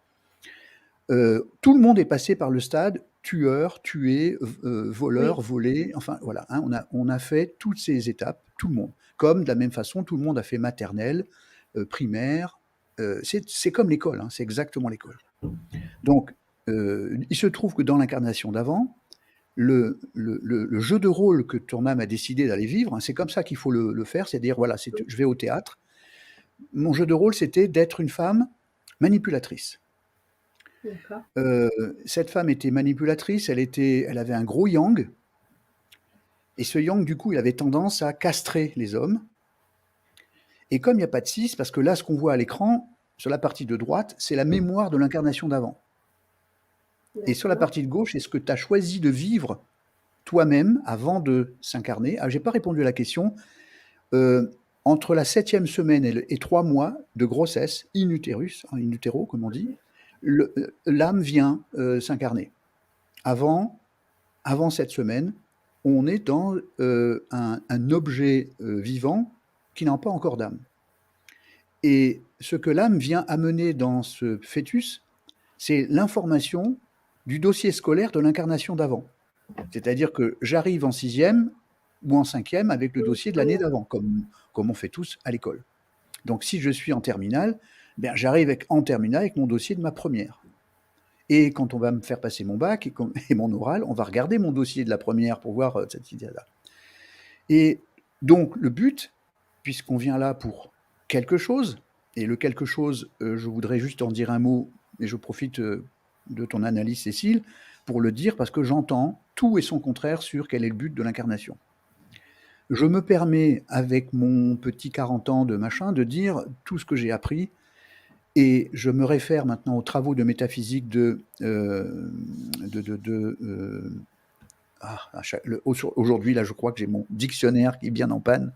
tout le monde est passé par le stade tueur, tué, voleur, Oui. volé, enfin voilà, hein, on a fait toutes ces étapes, tout le monde. Comme de la même façon, tout le monde a fait maternelle, primaire, c'est comme l'école, hein, c'est exactement l'école. Donc, il se trouve que dans l'incarnation d'avant, le jeu de rôle que ton âme a décidé d'aller vivre, hein, c'est comme ça qu'il faut le faire, c'est-à-dire, voilà, je vais au théâtre, mon jeu de rôle, c'était d'être une femme manipulatrice. D'accord. Cette femme était manipulatrice, elle avait un gros yang, et ce yang, du coup, il avait tendance à castrer les hommes. Et comme il n'y a pas de 6, parce que là, ce qu'on voit à l'écran, sur la partie de droite, c'est la mémoire de l'incarnation d'avant. Et sur la D'accord. partie de gauche, c'est ce que tu as choisi de vivre toi-même avant de s'incarner. Ah, j'ai pas répondu à la question. Entre la 7e semaine et 3 mois de grossesse, in utérus, in utero, comme on dit, l'âme vient s'incarner. Avant cette semaine, on est dans un objet vivant qui n'a pas encore d'âme. Et ce que l'âme vient amener dans ce fœtus, c'est l'information du dossier scolaire de l'incarnation d'avant. C'est-à-dire que j'arrive en 6e ou en 5e avec le Oui, dossier de l'année d'avant, comme on fait tous à l'école. Donc si je suis en terminale, ben, j'arrive en terminale avec mon dossier de ma première. Et quand on va me faire passer mon bac et mon oral, on va regarder mon dossier de la première pour voir cette idée-là. Et donc le but, puisqu'on vient là pour quelque chose, et le quelque chose, je voudrais juste en dire un mot, et je profite de ton analyse, Cécile, pour le dire, parce que j'entends tout et son contraire sur quel est le but de l'incarnation. Je me permets, avec mon petit 40 ans de machin, de dire tout ce que j'ai appris, et je me réfère maintenant aux travaux de métaphysique aujourd'hui, là, je crois que j'ai mon dictionnaire qui est bien en panne.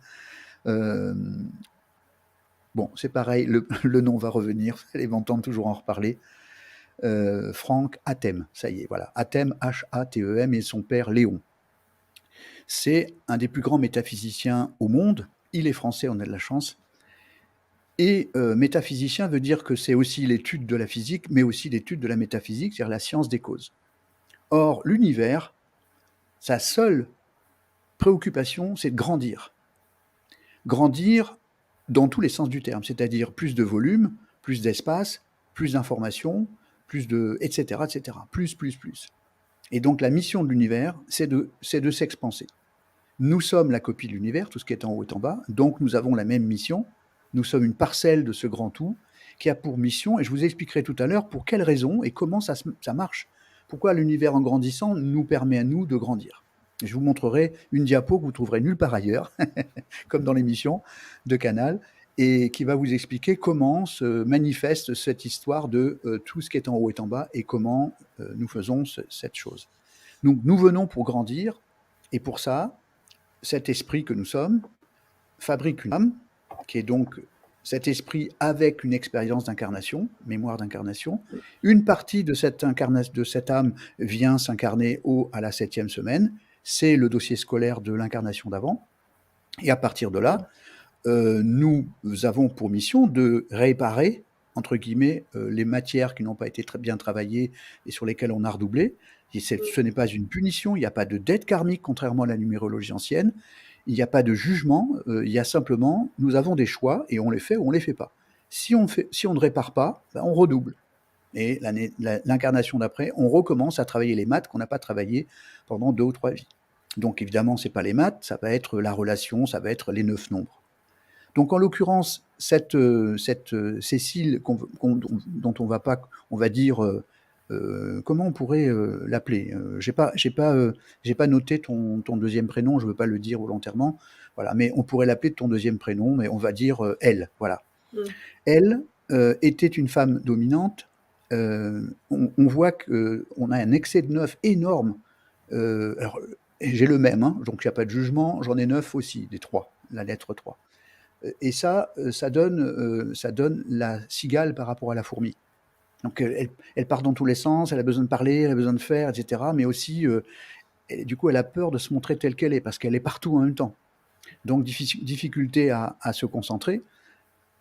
Bon, c'est pareil, le nom va revenir, vous allez m'entendre toujours en reparler. Franck Hatem, ça y est, voilà. Hatem, H-A-T-E-M, et son père Léon. C'est un des plus grands métaphysiciens au monde. Il est français, on a de la chance. Et métaphysicien veut dire que c'est aussi l'étude de la physique, mais aussi l'étude de la métaphysique, c'est-à-dire la science des causes. Or, l'univers, sa seule préoccupation, c'est de grandir. Grandir dans tous les sens du terme, c'est-à-dire plus de volume, plus d'espace, plus d'informations, etc., etc. Plus. Et donc la mission de l'univers, c'est de s'expanser. Nous sommes la copie de l'univers, tout ce qui est en haut est en bas, donc nous avons la même mission. Nous sommes une parcelle de ce grand tout qui a pour mission, et je vous expliquerai tout à l'heure pour quelles raisons et comment ça marche. Pourquoi l'univers en grandissant nous permet à nous de grandir. Et je vous montrerai une diapo que vous trouverez nulle part ailleurs, comme dans l'émission de Canal, et qui va vous expliquer comment se manifeste cette histoire de tout ce qui est en haut est en bas et comment nous faisons cette chose. Donc nous venons pour grandir, et pour ça, cet esprit que nous sommes fabrique une âme, qui est donc cet esprit avec une expérience d'incarnation, mémoire d'incarnation. Une partie de cette âme vient s'incarner à la 7e semaine. C'est le dossier scolaire de l'incarnation d'avant. Et à partir de là, nous avons pour mission de réparer, entre guillemets, les matières qui n'ont pas été très bien travaillées et sur lesquelles on a redoublé. Et ce n'est pas une punition, il n'y a pas de dette karmique, contrairement à la numérologie ancienne. Il n'y a pas de jugement, il y a simplement, nous avons des choix et on les fait ou on ne les fait pas. Si on ne répare pas, ben on redouble. Et l'incarnation d'après, on recommence à travailler les maths qu'on n'a pas travaillé pendant 2 ou 3 vies. Donc évidemment, ce n'est pas les maths, ça va être la relation, ça va être les 9 nombres. Donc en l'occurrence, cette Cécile dont on va dire, comment on pourrait l'appeler, j'ai pas noté ton deuxième prénom, je veux pas le dire volontairement, voilà, mais on pourrait l'appeler de ton deuxième prénom, mais on va dire elle, voilà. Elle était une femme dominante. On voit qu'on a un excès de 9 énorme. Alors j'ai le même, hein, donc il n'y a pas de jugement, j'en ai 9 aussi, des 3, la lettre 3. Et ça donne la cigale par rapport à la fourmi. Donc elle part dans tous les sens, elle a besoin de parler, elle a besoin de faire, etc. Mais aussi, du coup, elle a peur de se montrer telle qu'elle est, parce qu'elle est partout en même temps. Donc difficulté à se concentrer,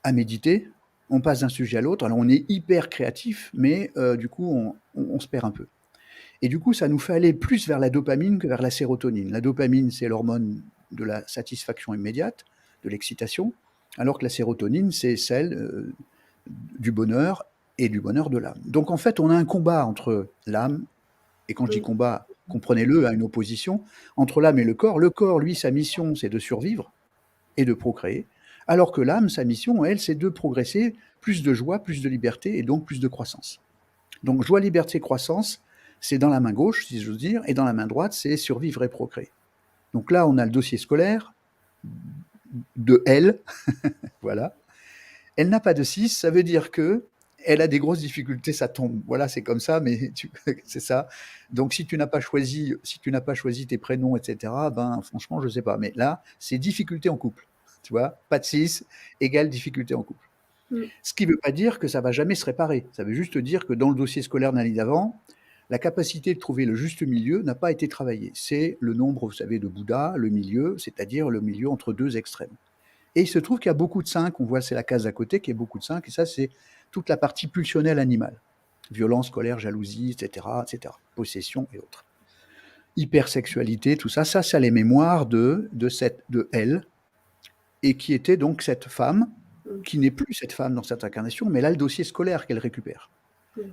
à méditer. On passe d'un sujet à l'autre. Alors on est hyper créatif, mais du coup, on se perd un peu. Et du coup, ça nous fait aller plus vers la dopamine que vers la sérotonine. La dopamine, c'est l'hormone de la satisfaction immédiate, de l'excitation, alors que la sérotonine, c'est celle du bonheur et du bonheur de l'âme. Donc en fait, on a un combat entre l'âme, et quand je dis combat, comprenez-le, à une opposition, entre l'âme et le corps. Le corps, lui, sa mission, c'est de survivre et de procréer, alors que l'âme, sa mission, elle, c'est de progresser, plus de joie, plus de liberté, et donc plus de croissance. Donc joie, liberté, croissance, c'est dans la main gauche, si j'ose dire, et dans la main droite, c'est survivre et procréer. Donc là, on a le dossier scolaire de elle, voilà. Elle n'a pas de 6, ça veut dire que elle a des grosses difficultés, ça tombe. Voilà, c'est comme ça, mais c'est ça. Donc si tu n'as pas choisi tes prénoms, etc., ben franchement, je sais pas. Mais là, c'est difficulté en couple. Tu vois, pas de 6 égale difficulté en couple. Ce qui ne veut pas dire que ça va jamais se réparer. Ça veut juste dire que dans le dossier scolaire d'un lit d'avant, la capacité de trouver le juste milieu n'a pas été travaillée. C'est le nombre, vous savez, de Bouddha, le milieu, c'est-à-dire le milieu entre 2 extrêmes. Et il se trouve qu'il y a beaucoup de 5, on voit c'est la case à côté qui est beaucoup de 5, et ça c'est toute la partie pulsionnelle animale. Violence, colère, jalousie, etc., possession et autres. Hypersexualité, tout ça, c'est les mémoires de elle, et qui était donc cette femme, qui n'est plus cette femme dans cette incarnation, mais là le dossier scolaire qu'elle récupère.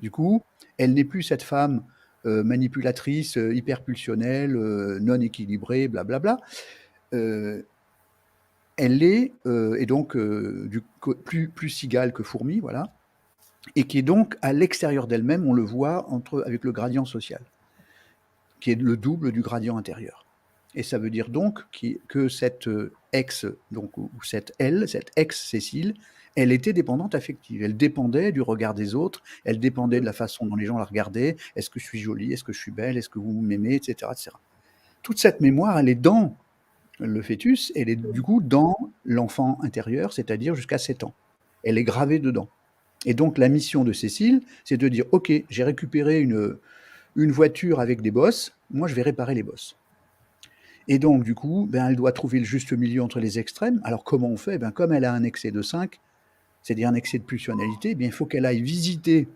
Du coup, elle n'est plus cette femme manipulatrice, hyperpulsionnelle, non équilibrée, blablabla. Elle est, et donc plus cigale que fourmi, voilà, et qui est donc à l'extérieur d'elle-même, on le voit avec le gradient social, qui est le double du gradient intérieur. Et ça veut dire donc que cette ex, donc, ou cette ex-Cécile, elle était dépendante affective. Elle dépendait du regard des autres, elle dépendait de la façon dont les gens la regardaient. Est-ce que je suis jolie? Est-ce que je suis belle? Est-ce que vous m'aimez? Etc., etc. Toute cette mémoire, elle est dans le fœtus, elle est du coup dans l'enfant intérieur, c'est-à-dire jusqu'à 7 ans. Elle est gravée dedans. Et donc la mission de Cécile, c'est de dire, ok, j'ai récupéré une voiture avec des bosses, moi je vais réparer les bosses. Et donc du coup, elle doit trouver le juste milieu entre les extrêmes. Alors comment on fait? Comme elle a un excès de 5, c'est-à-dire un excès de pulsionnalité, il faut qu'elle aille visiter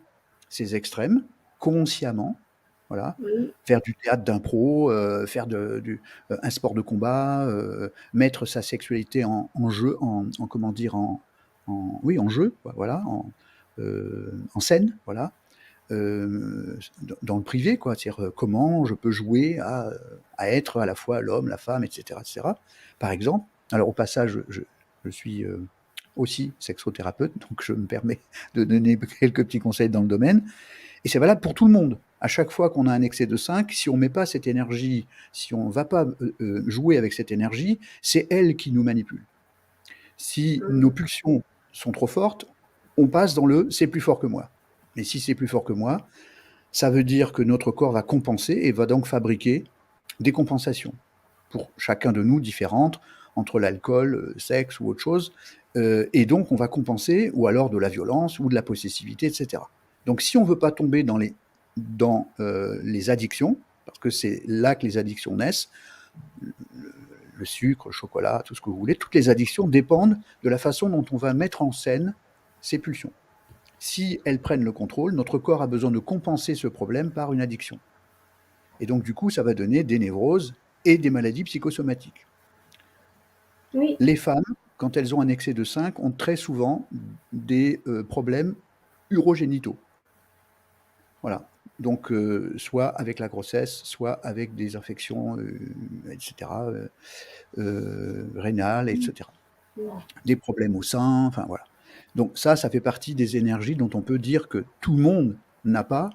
ces extrêmes consciemment, voilà, faire du théâtre d'impro, faire un sport de combat, mettre sa sexualité en jeu, en jeu, voilà, en scène, voilà, dans le privé, quoi. C'est-à-dire comment je peux jouer à être à la fois l'homme, la femme, etc., etc. Par exemple. Alors au passage, je suis aussi sexothérapeute, donc je me permets de donner quelques petits conseils dans le domaine. Et c'est valable pour tout le monde. À chaque fois qu'on a un excès de 5, si on ne met pas cette énergie, si on ne va pas jouer avec cette énergie, c'est elle qui nous manipule. Si nos pulsions sont trop fortes, on passe dans le « c'est plus fort que moi ». Et si c'est plus fort que moi, ça veut dire que notre corps va compenser et va donc fabriquer des compensations, pour chacun de nous différentes, entre l'alcool, le sexe ou autre chose. Et donc on va compenser, ou alors de la violence, ou de la possessivité, etc. Donc si on ne veut pas tomber dans les addictions, parce que c'est là que les addictions naissent, le sucre, le chocolat, tout ce que vous voulez, toutes les addictions dépendent de la façon dont on va mettre en scène ces pulsions. Si elles prennent le contrôle, notre corps a besoin de compenser ce problème par une addiction. Et donc du coup, ça va donner des névroses et des maladies psychosomatiques. Oui. Les femmes, quand elles ont un excès de 5, ont très souvent des problèmes urogénitaux. Voilà. Donc, soit avec la grossesse, soit avec des infections, etc., rénales, etc. Des problèmes au sein, enfin voilà. Donc ça fait partie des énergies dont on peut dire que tout le monde n'a pas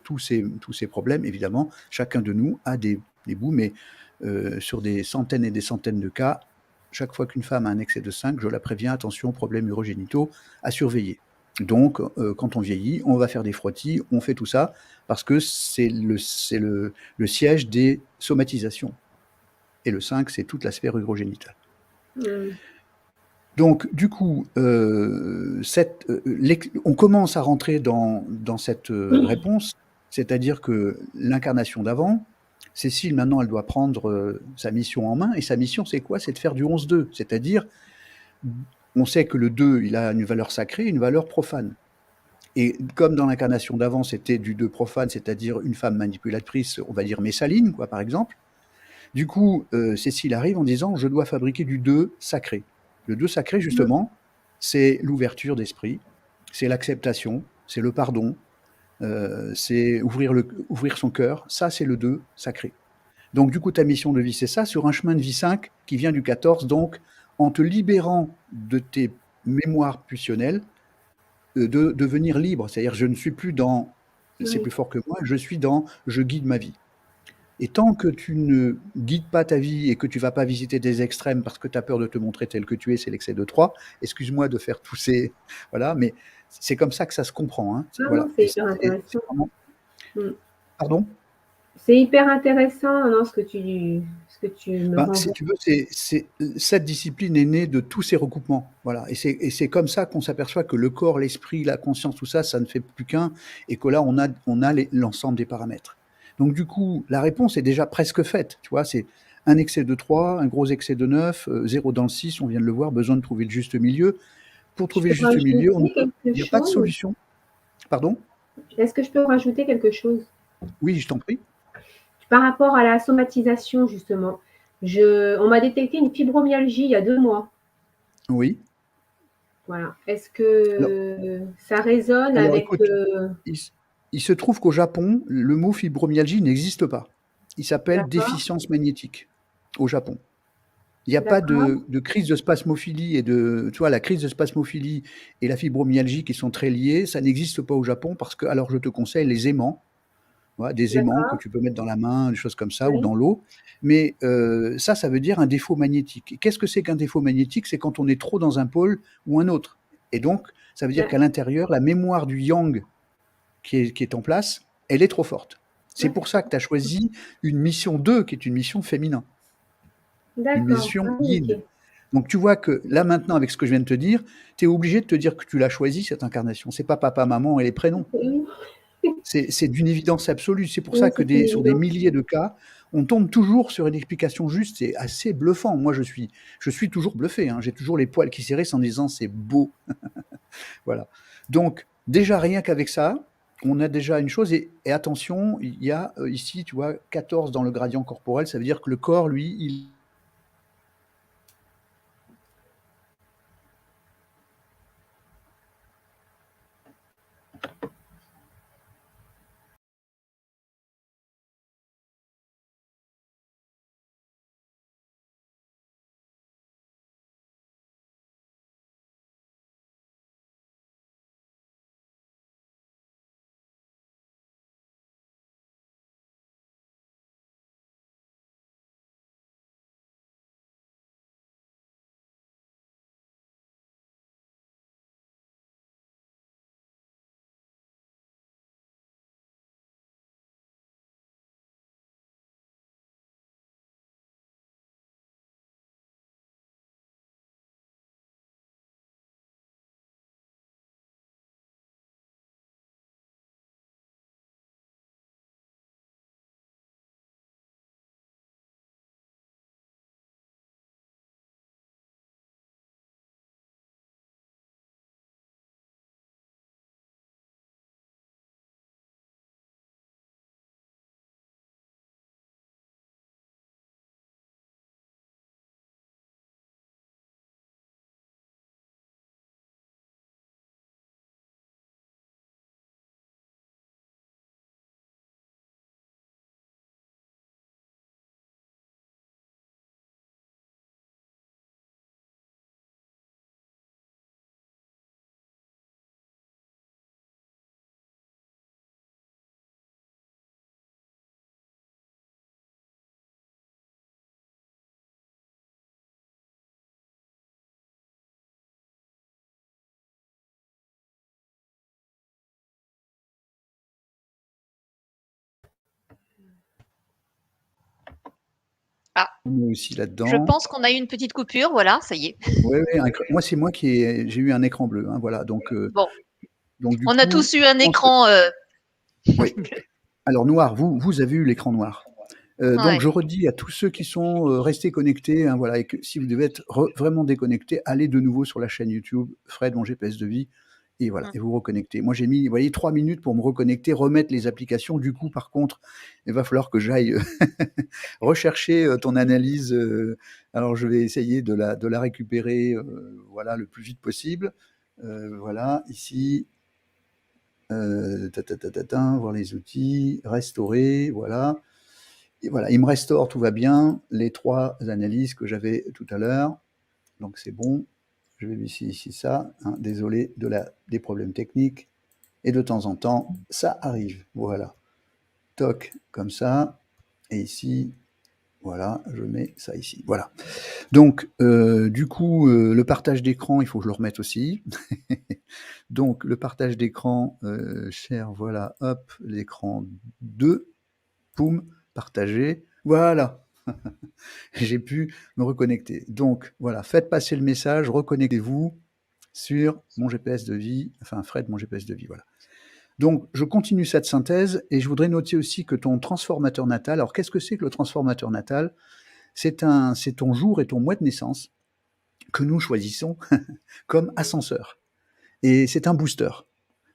tous ces problèmes. Évidemment, chacun de nous a des bouts, mais sur des centaines et des centaines de cas, chaque fois qu'une femme a un excès de 5, je la préviens, attention, problèmes urogénitaux à surveiller. Donc, quand on vieillit, on va faire des frottis, on fait tout ça, parce que c'est le siège des somatisations. Et le 5, c'est toute la sphère urogénitale. Donc, du coup, on commence à rentrer dans cette réponse, c'est-à-dire que l'incarnation d'avant, Cécile, maintenant, elle doit prendre sa mission en main, et sa mission, c'est quoi? C'est de faire du 11-2, c'est-à-dire, on sait que le 2, il a une valeur sacrée, une valeur profane. Et comme dans l'incarnation d'avant, c'était du 2 profane, c'est-à-dire une femme manipulatrice, on va dire Messaline, quoi, par exemple, du coup, Cécile arrive en disant « je dois fabriquer du 2 sacré ». Le 2 sacré, justement, c'est l'ouverture d'esprit, c'est l'acceptation, c'est le pardon, c'est ouvrir son cœur. Ça, c'est le 2 sacré. Donc, du coup, ta mission de vie, c'est ça, sur un chemin de vie 5 qui vient du 14. Donc, en te libérant de tes mémoires pulsionnelles, de devenir libre. C'est-à-dire, je ne suis plus dans « c'est plus fort que moi », je suis dans « je guide ma vie ». Et tant que tu ne guides pas ta vie et que tu ne vas pas visiter des extrêmes parce que tu as peur de te montrer tel que tu es, c'est l'excès de 3. Excuse-moi de faire tous ces... Voilà, mais c'est comme ça que ça se comprend. Hein. Voilà. C'est hyper intéressant. Pardon ? C'est hyper intéressant, non, ce que tu me renvoies. Si tu veux, cette discipline est née de tous ces recoupements. Voilà. Et c'est comme ça qu'on s'aperçoit que le corps, l'esprit, la conscience, tout ça, ça ne fait plus qu'un, et que là, on a l'ensemble des paramètres. Donc, du coup, la réponse est déjà presque faite. Tu vois, c'est un excès de 3, un gros excès de 9, 0 dans le 6, on vient de le voir, besoin de trouver le juste milieu. Pour trouver le juste milieu, il n'y a pas de solution. Pardon ? Est-ce que je peux rajouter quelque chose ? Oui, je t'en prie. Par rapport à la somatisation, justement, on m'a détecté une fibromyalgie il y a 2 mois. Oui. Voilà. Est-ce que ça résonne avec... Écoute, il se trouve qu'au Japon, le mot fibromyalgie n'existe pas. Il s'appelle déficience magnétique au Japon. Il n'y a pas de crise de spasmophilie et tu vois, la crise de spasmophilie et la fibromyalgie qui sont très liées, ça n'existe pas au Japon parce que, alors je te conseille les aimants, voilà, des aimants que tu peux mettre dans la main, des choses comme ça, ou dans l'eau. Mais ça veut dire un défaut magnétique. Qu'est-ce que c'est qu'un défaut magnétique? C'est quand on est trop dans un pôle ou un autre. Et donc, ça veut dire qu'à l'intérieur, la mémoire du yang qui est en place, elle est trop forte. C'est pour ça que tu as choisi une mission 2, qui est une mission féminin. Une mission yin. Donc tu vois que là maintenant, avec ce que je viens de te dire, tu es obligé de te dire que tu l'as choisi, cette incarnation. C'est pas papa, maman et les prénoms. C'est d'une évidence absolue. C'est pour ça que sur des milliers de cas, on tombe toujours sur une explication juste. C'est assez bluffant. Moi, je suis toujours bluffé. Hein. J'ai toujours les poils qui s'érissent en disant c'est beau. Voilà. Donc, déjà, rien qu'avec ça, on a déjà une chose. Et attention, il y a ici, tu vois, 14 dans le gradient corporel. Ça veut dire que le corps, lui, il... Ah, Nous aussi je là-dedans. pense qu'on a eu une petite coupure, voilà, ça y est. Ouais, moi, c'est moi j'ai eu un écran bleu, hein, voilà, donc Bon, du on a coup, tous eu un je pense que écran. oui. Alors noir, vous avez eu l'écran noir. Donc Ouais. je redis à tous ceux qui sont, restés connectés, hein, voilà, et que si vous devez être vraiment déconnectés, allez de nouveau sur la chaîne YouTube Fred, mon GPS de vie, et voilà, et vous reconnectez. Moi, j'ai mis, vous voyez, 3 minutes pour me reconnecter, remettre les applications. Du coup, par contre, il va falloir que j'aille rechercher ton analyse. Alors, je vais essayer de la récupérer, voilà, le plus vite possible. Voilà, ici, voir les outils, restaurer, voilà. Et voilà, il me restaure, tout va bien, les 3 analyses que j'avais tout à l'heure. Donc c'est bon. Je vais ici ça. Hein, désolé des problèmes techniques. Et de temps en temps, ça arrive. Voilà. Toc, comme ça. Et ici, voilà, je mets ça ici. Voilà. Donc, du coup, le partage d'écran, il faut que je le remette aussi. Donc, le partage d'écran, share, voilà, hop, l'écran 2, poum, partager. Voilà. J'ai pu me reconnecter. Donc, voilà, faites passer le message, reconnectez-vous sur mon GPS de vie, enfin Fred, mon GPS de vie, voilà. Donc, je continue cette synthèse et je voudrais noter aussi que ton transformateur natal, alors qu'est-ce que c'est que le transformateur natal? C'est ton jour et ton mois de naissance que nous choisissons comme ascenseur. Et c'est un booster.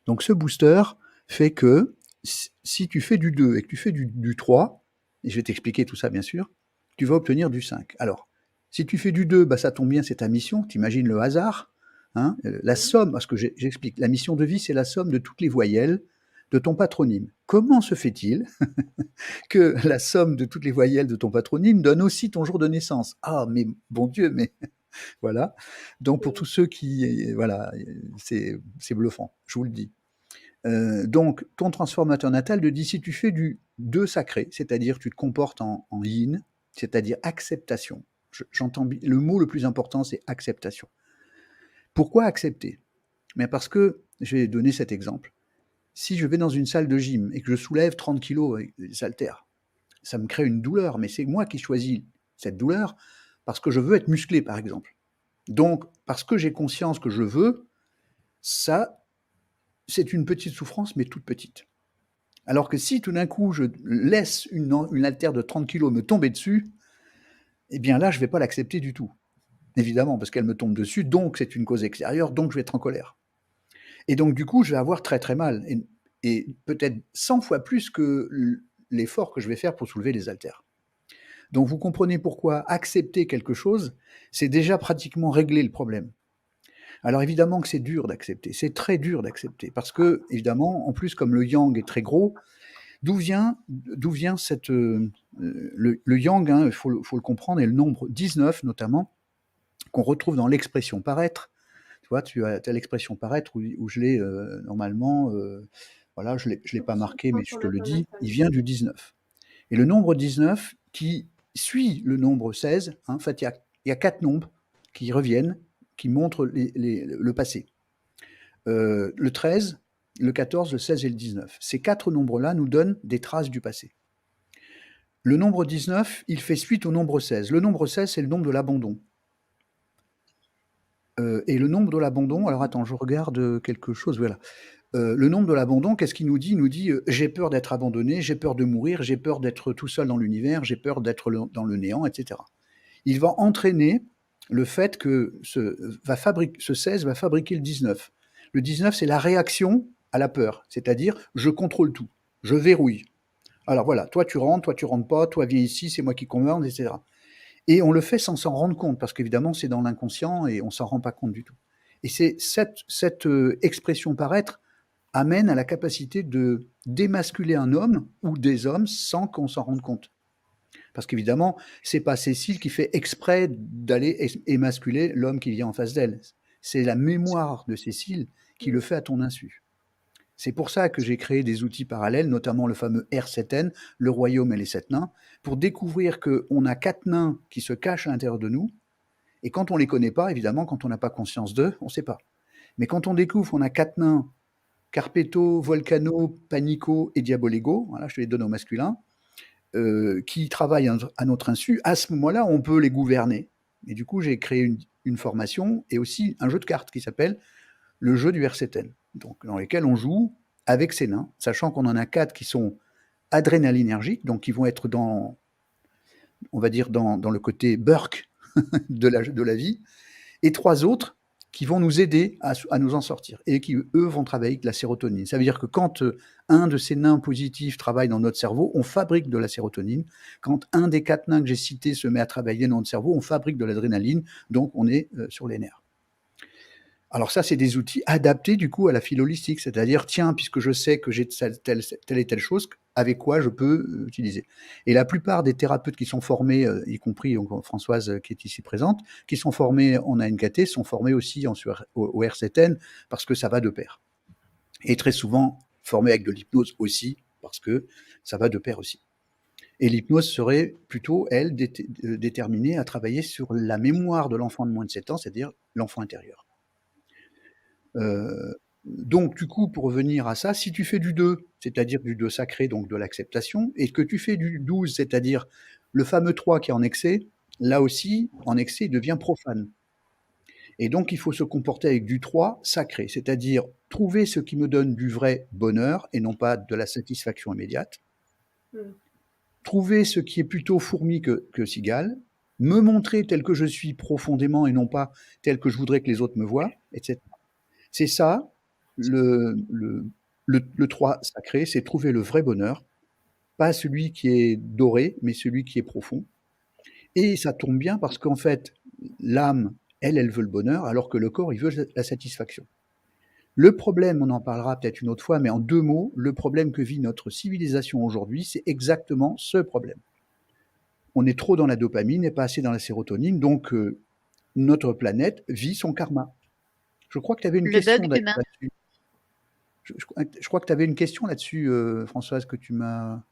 Donc, ce booster fait que si tu fais du 2 et que tu fais du 3, et je vais t'expliquer tout ça bien sûr, tu vas obtenir du 5. Alors, si tu fais du 2, bah, ça tombe bien, c'est ta mission, tu imagines le hasard, hein, la somme, parce que j'explique, la mission de vie, c'est la somme de toutes les voyelles de ton patronyme. Comment se fait-il que la somme de toutes les voyelles de ton patronyme donne aussi ton jour de naissance? Ah, mais bon Dieu, mais voilà. Donc pour tous ceux qui, voilà, c'est bluffant, je vous le dis. Donc, ton transformateur natal te dit si tu fais du 2 sacré, c'est-à-dire tu te comportes en yin, c'est-à-dire acceptation. J'entends le mot le plus important, c'est acceptation. Pourquoi accepter? Mais parce que, je vais donner cet exemple. Si je vais dans une salle de gym et que je soulève 30 kilos avec des haltères, ça me crée une douleur, mais c'est moi qui choisis cette douleur parce que je veux être musclé, par exemple. Donc, parce que j'ai conscience que je veux, ça, c'est une petite souffrance, mais toute petite. Alors que si tout d'un coup je laisse une haltère de 30 kilos me tomber dessus, eh bien là, je ne vais pas l'accepter du tout. Évidemment, parce qu'elle me tombe dessus, donc c'est une cause extérieure, donc je vais être en colère. Et donc du coup, je vais avoir très très mal, et peut-être 100 fois plus que l'effort que je vais faire pour soulever les haltères. Donc vous comprenez pourquoi accepter quelque chose, c'est déjà pratiquement régler le problème. Alors évidemment que c'est dur d'accepter, c'est très dur d'accepter, parce que, évidemment, en plus, comme le yang est très gros, d'où vient cette, le yang, hein, il faut le comprendre, et le nombre 19 notamment, qu'on retrouve dans l'expression paraître. Tu vois, tu as l'expression paraître où je l'ai normalement, voilà, je l'ai pas marqué, mais je te le dis, il vient du 19. Et le nombre 19 qui suit le nombre 16, hein, en fait, il y a 4 nombres qui reviennent, qui montrent le passé. Le 13, le 14, le 16 et le 19. Ces 4 nombres-là nous donnent des traces du passé. Le nombre 19, il fait suite au nombre 16. Le nombre 16, c'est le nombre de l'abandon. Et le nombre de l'abandon, alors attends, je regarde quelque chose, voilà. Le nombre de l'abandon, qu'est-ce qu'il nous dit? Il nous dit j'ai peur d'être abandonné, j'ai peur de mourir, j'ai peur d'être tout seul dans l'univers, j'ai peur d'être dans le néant, etc. Il va entraîner le fait que ce 16 va fabriquer le 19. Le 19, c'est la réaction à la peur, c'est-à-dire je contrôle tout, je verrouille. Alors voilà, toi tu rentres pas, toi viens ici, c'est moi qui commande, etc. Et on le fait sans s'en rendre compte, parce qu'évidemment c'est dans l'inconscient et on s'en rend pas compte du tout. Et c'est cette expression paraître amène à la capacité de démasculer un homme ou des hommes sans qu'on s'en rende compte. Parce qu'évidemment, c'est pas Cécile qui fait exprès d'aller émasculer l'homme qui vient en face d'elle. C'est la mémoire de Cécile qui le fait à ton insu. C'est pour ça que j'ai créé des outils parallèles, notamment le fameux R7N, le royaume et les 7 nains, pour découvrir qu'on a 4 nains qui se cachent à l'intérieur de nous. Et quand on ne les connaît pas, évidemment, quand on n'a pas conscience d'eux, on ne sait pas. Mais quand on découvre qu'on a 4 nains, Carpeto, Volcano, Panico et Diabolego, voilà, je te les donne au masculin, qui travaillent à notre insu, à ce moment-là, on peut les gouverner. Et du coup, j'ai créé une formation et aussi un jeu de cartes qui s'appelle le jeu du R7N, donc, dans lequel on joue avec ces nains, sachant qu'on en a 4 qui sont adrénalinergiques, donc qui vont être dans, on va dire, dans le côté Burke de la vie, et 3 autres qui vont nous aider à nous en sortir, et qui, eux, vont travailler avec la sérotonine. Ça veut dire que quand un de ces nains positifs travaille dans notre cerveau, on fabrique de la sérotonine. Quand un des 4 nains que j'ai cités se met à travailler dans notre cerveau, on fabrique de l'adrénaline, donc on est sur les nerfs. Alors ça, c'est des outils adaptés du coup à la file holistique, c'est-à-dire, tiens, puisque je sais que j'ai telle et telle chose, avec quoi je peux utiliser. Et la plupart des thérapeutes qui sont formés, y compris Françoise qui est ici présente, qui sont formés en ANKT, sont formés aussi au R7N, parce que ça va de pair. Et très souvent formés avec de l'hypnose aussi, parce que ça va de pair aussi. Et l'hypnose serait plutôt, elle, déterminée à travailler sur la mémoire de l'enfant de moins de 7 ans, c'est-à-dire l'enfant intérieur. Donc, du coup, pour revenir à ça, si tu fais du 2, c'est-à-dire du 2 sacré, donc de l'acceptation, et que tu fais du 12, c'est-à-dire le fameux 3 qui est en excès, là aussi, en excès, il devient profane. Et donc, il faut se comporter avec du 3 sacré, c'est-à-dire trouver ce qui me donne du vrai bonheur et non pas de la satisfaction immédiate. Trouver ce qui est plutôt fourmi que cigale, me montrer tel que je suis profondément et non pas tel que je voudrais que les autres me voient, etc. C'est ça, le 3 sacré, c'est trouver le vrai bonheur, pas celui qui est doré, mais celui qui est profond. Et ça tombe bien parce qu'en fait, l'âme, elle veut le bonheur, alors que le corps, il veut la satisfaction. Le problème, on en parlera peut-être une autre fois, mais en 2 mots, le problème que vit notre civilisation aujourd'hui, c'est exactement ce problème. On est trop dans la dopamine et pas assez dans la sérotonine, donc notre planète vit son karma. Je crois que tu avais une question là-dessus. Je crois que tu avais une question là-dessus, Françoise, que tu m'as...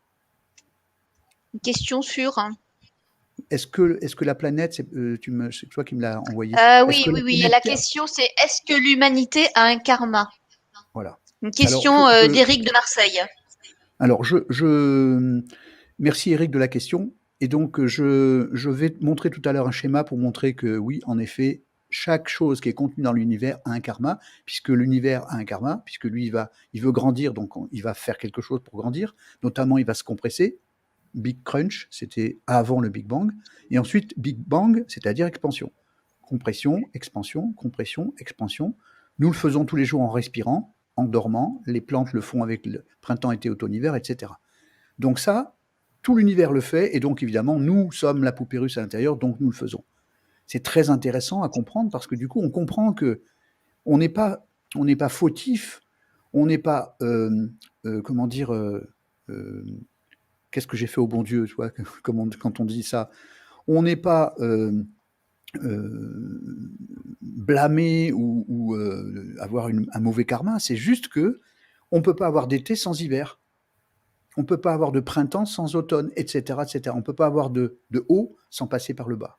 Une question sur... Est-ce que la planète, c'est toi qui me l'as envoyé. Oui. La question, c'est est-ce que l'humanité a un karma? Voilà. Une question d'Éric de Marseille. Alors, merci Éric de la question. Et donc, je vais te montrer tout à l'heure un schéma pour montrer que oui, en effet, chaque chose qui est contenue dans l'univers a un karma, puisque l'univers a un karma, puisque lui, il veut grandir, donc il va faire quelque chose pour grandir. Notamment, il va se compresser. Big Crunch, c'était avant le Big Bang. Et ensuite, Big Bang, c'est-à-dire expansion. Compression, expansion, compression, expansion. Nous le faisons tous les jours en respirant, en dormant. Les plantes le font avec le printemps, été, automne, hiver, etc. Donc ça, tout l'univers le fait, et donc évidemment, nous sommes la poupée russe à l'intérieur, donc nous le faisons. C'est très intéressant à comprendre parce que du coup, on comprend que on n'est pas fautif, on n'est pas, comment dire, qu'est-ce que j'ai fait au bon Dieu, tu vois, quand on dit ça, on n'est pas blâmer ou avoir un mauvais karma, c'est juste que on ne peut pas avoir d'été sans hiver. On ne peut pas avoir de printemps sans automne, etc., etc. On ne peut pas avoir de haut sans passer par le bas.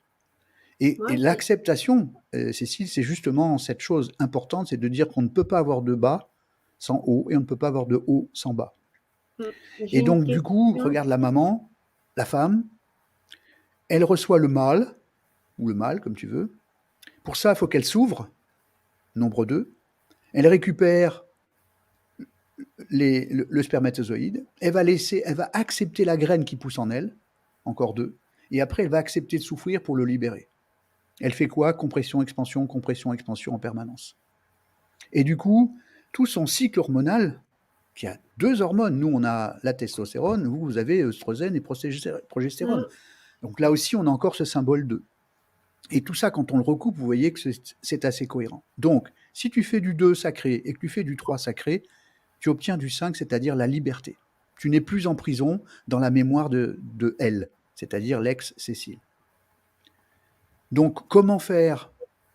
Et l'acceptation, Cécile, c'est justement cette chose importante, c'est de dire qu'on ne peut pas avoir de bas sans haut et on ne peut pas avoir de haut sans bas. Et donc, du coup, regarde la maman, la femme, elle reçoit le mâle, ou le mâle, comme tu veux. Pour ça, il faut qu'elle s'ouvre, nombre 2. Elle récupère le spermatozoïde. Elle va accepter la graine qui pousse en elle, encore 2. Et après, elle va accepter de souffrir pour le libérer. Elle fait quoi? Compression, expansion en permanence. Et du coup, tout son cycle hormonal, qui a 2 hormones, nous on a la testostérone, vous avez œstrogène et progestérone. Donc là aussi, on a encore ce symbole 2. Et tout ça, quand on le recoupe, vous voyez que c'est assez cohérent. Donc, si tu fais du 2 sacré et que tu fais du 3 sacré, tu obtiens du 5, c'est-à-dire la liberté. Tu n'es plus en prison dans la mémoire de elle, c'est-à-dire l'ex-Cécile. Donc, comment faire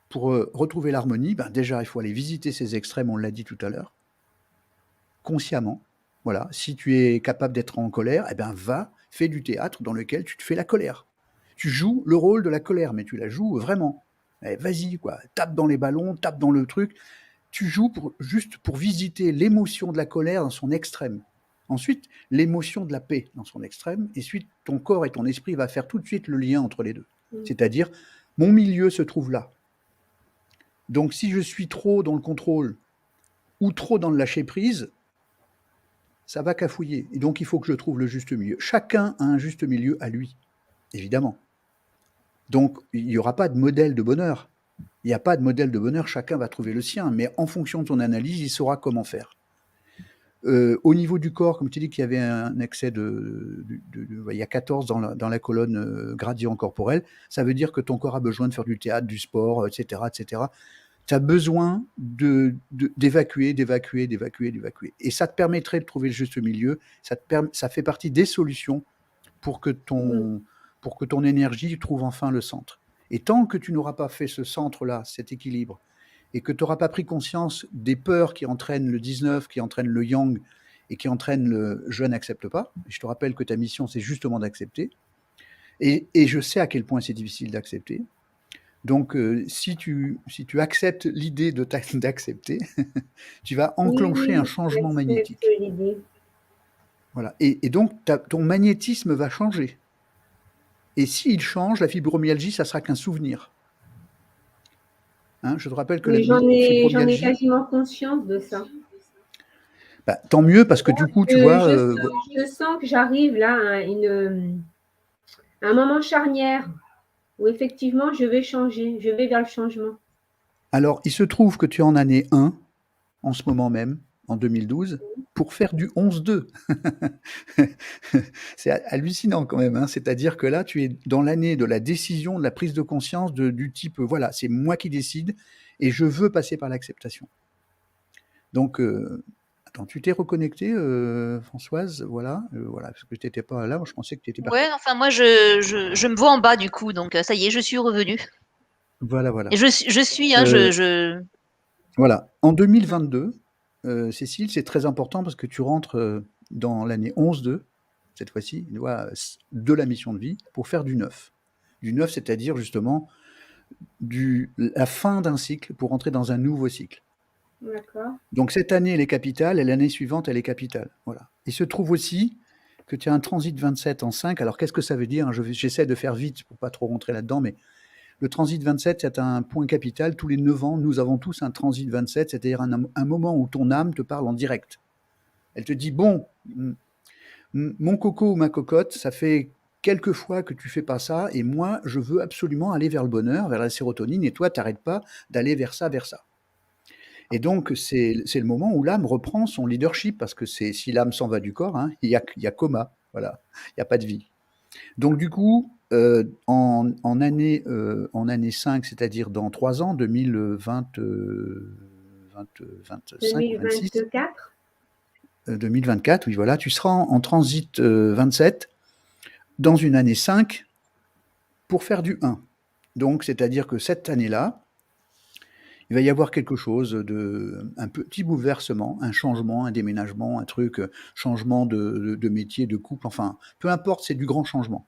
pour retrouver l'harmonie? Déjà, il faut aller visiter ces extrêmes, on l'a dit tout à l'heure, consciemment. Voilà. Si tu es capable d'être en colère, fais du théâtre dans lequel tu te fais la colère. Tu joues le rôle de la colère, mais tu la joues vraiment. Vas-y, quoi. Tape dans les ballons, tape dans le truc. Tu joues juste pour visiter l'émotion de la colère dans son extrême. Ensuite, l'émotion de la paix dans son extrême. Et ensuite, ton corps et ton esprit va faire tout de suite le lien entre les deux. C'est-à-dire, mon milieu se trouve là. Donc, si je suis trop dans le contrôle ou trop dans le lâcher-prise, ça va cafouiller. Et donc, il faut que je trouve le juste milieu. Chacun a un juste milieu à lui, évidemment. Donc, il n'y aura pas de modèle de bonheur. Il n'y a pas de modèle de bonheur, chacun va trouver le sien, mais en fonction de ton analyse, il saura comment faire. Au niveau du corps, comme tu dis qu'il y avait un excès il y a 14 dans la colonne gradient corporel, ça veut dire que ton corps a besoin de faire du théâtre, du sport, etc., etc. Tu as besoin d'évacuer. Et ça te permettrait de trouver le juste milieu. Ça fait partie des solutions pour que ton énergie trouve enfin le centre. Et tant que tu n'auras pas fait ce centre-là, cet équilibre, et que tu n'auras pas pris conscience des peurs qui entraînent le 19, qui entraînent le yang, et qui entraînent le « je n'accepte pas », je te rappelle que ta mission, c'est justement d'accepter, et je sais à quel point c'est difficile d'accepter. Donc, si tu acceptes l'idée d'accepter, tu vas enclencher un changement magnétique. Voilà. Et donc, ton magnétisme va changer. Et s'il change, la fibromyalgie, ça sera qu'un souvenir. Je te rappelle que j'en ai quasiment conscience de ça. Tant mieux, parce que du coup, tu vois... Je sens que j'arrive là à un moment charnière où effectivement, je vais changer, je vais vers le changement. Alors, il se trouve que tu es en année 1, en ce moment même, en 2012, pour faire du 11-2. C'est hallucinant quand même, c'est-à-dire que là, tu es dans l'année de la décision, de la prise de conscience du type, voilà, c'est moi qui décide et je veux passer par l'acceptation. Donc, attends, tu t'es reconnectée, Françoise, voilà, parce que tu n'étais pas là, moi je pensais que tu étais partie. Ouais, enfin moi je me vois en bas du coup, donc ça y est, je suis revenue. Voilà. Et je suis, Voilà, en 2022, Cécile, c'est très important parce que tu rentres dans l'année 11-2, cette fois-ci, de la mission de vie, pour faire du 9. Du 9, c'est-à-dire justement la fin d'un cycle pour entrer dans un nouveau cycle. D'accord. Donc cette année, elle est capitale, et l'année suivante, elle est capitale. Voilà. Il se trouve aussi que tu as un transit 27 en 5. Alors qu'est-ce que ça veut dire? J'essaie de faire vite pour pas trop rentrer là-dedans, mais le transit 27, c'est un point capital. Tous les 9 ans, nous avons tous un transit 27, c'est-à-dire un moment où ton âme te parle en direct. Elle te dit, bon, mon coco ou ma cocotte, ça fait quelques fois que tu fais pas ça, et moi, je veux absolument aller vers le bonheur, vers la sérotonine, et toi, t'arrêtes pas d'aller vers ça. Et donc, c'est le moment où l'âme reprend son leadership, parce que si l'âme s'en va du corps, il y a coma, voilà, il n'y a pas de vie. Donc du coup, en année 5, c'est-à-dire dans 3 ans, 2023, 2025 ou 26. 2024. 2024, oui, voilà. Tu seras en transit 27 dans une année 5 pour faire du 1. Donc, c'est-à-dire que cette année-là, il va y avoir quelque chose un petit bouleversement, un changement, un déménagement, un truc, changement de métier, de couple, enfin, peu importe, c'est du grand changement.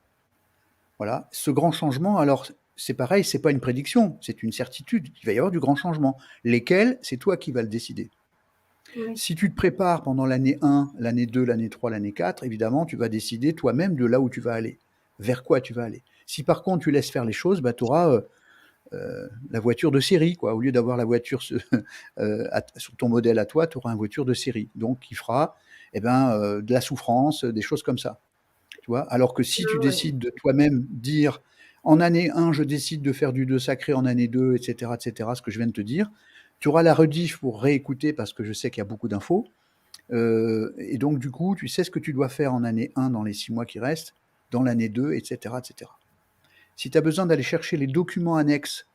Voilà. Ce grand changement, alors, c'est pareil, c'est pas une prédiction, c'est une certitude. Il va y avoir du grand changement. Lesquels, c'est toi qui vas le décider. Oui. Si tu te prépares pendant l'année 1, l'année 2, l'année 3, l'année 4, évidemment, tu vas décider toi-même de là où tu vas aller, vers quoi tu vas aller. Si par contre tu laisses faire les choses, bah, tu auras la voiture de série, quoi. Au lieu d'avoir la voiture sur ton modèle à toi, tu auras une voiture de série. Donc, qui fera de la souffrance, des choses comme ça. Tu vois. Alors que si tu décides de toi-même dire, en année 1, je décide de faire du 2 sacré, en année 2, etc., ce que je viens de te dire, tu auras la rediff pour réécouter parce que je sais qu'il y a beaucoup d'infos. Et donc, du coup, tu sais ce que tu dois faire en année 1 dans les 6 mois qui restent, dans l'année 2, etc., etc. Si tu as besoin d'aller chercher les documents annexes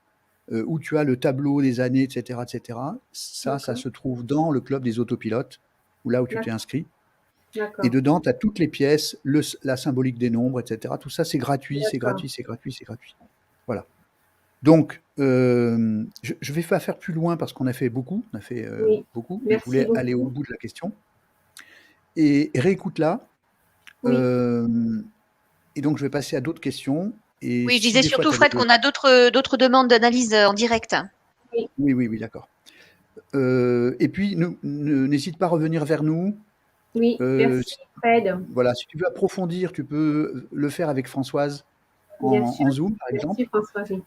où tu as le tableau des années, etc., ça se trouve dans le club des autopilotes, ou là où tu t'es inscrit. Et dedans, tu as toutes les pièces, la symbolique des nombres, etc. Tout ça, c'est gratuit, c'est gratuit, c'est gratuit, c'est gratuit. Voilà. Donc, je vais pas faire plus loin parce qu'on a fait beaucoup. On a fait beaucoup. Mais je voulais aller au bout de la question. Et réécoute-la. Oui. Et donc, je vais passer à d'autres questions. Et oui, je disais surtout, Fred, qu'on a d'autres demandes d'analyse en direct. Oui, d'accord. Et puis, n'hésite pas à revenir vers nous. Oui, merci Fred. Voilà, si tu veux approfondir, tu peux le faire avec Françoise en Zoom, par exemple. Merci Françoise.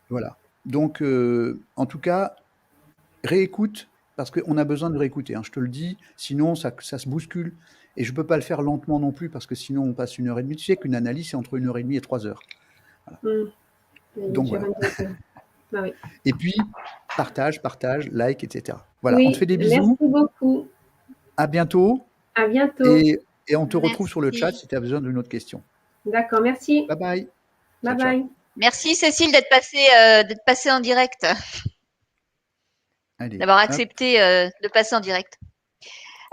Voilà. Donc, en tout cas, réécoute, parce qu'on a besoin de réécouter, hein, je te le dis, sinon ça se bouscule. Et je ne peux pas le faire lentement non plus, parce que sinon on passe 1h30. Tu sais qu'une analyse, c'est entre 1h30 et 3h. Voilà. Donc voilà. Bah, oui. Et puis, partage, like, etc. Voilà, oui, on te fait des bisous. Merci beaucoup. À bientôt. À bientôt. Et on te retrouve sur le chat si tu as besoin d'une autre question. D'accord, merci. Bye bye. Bye bye. Merci Cécile d'être passée en direct. D'avoir accepté de passer en direct.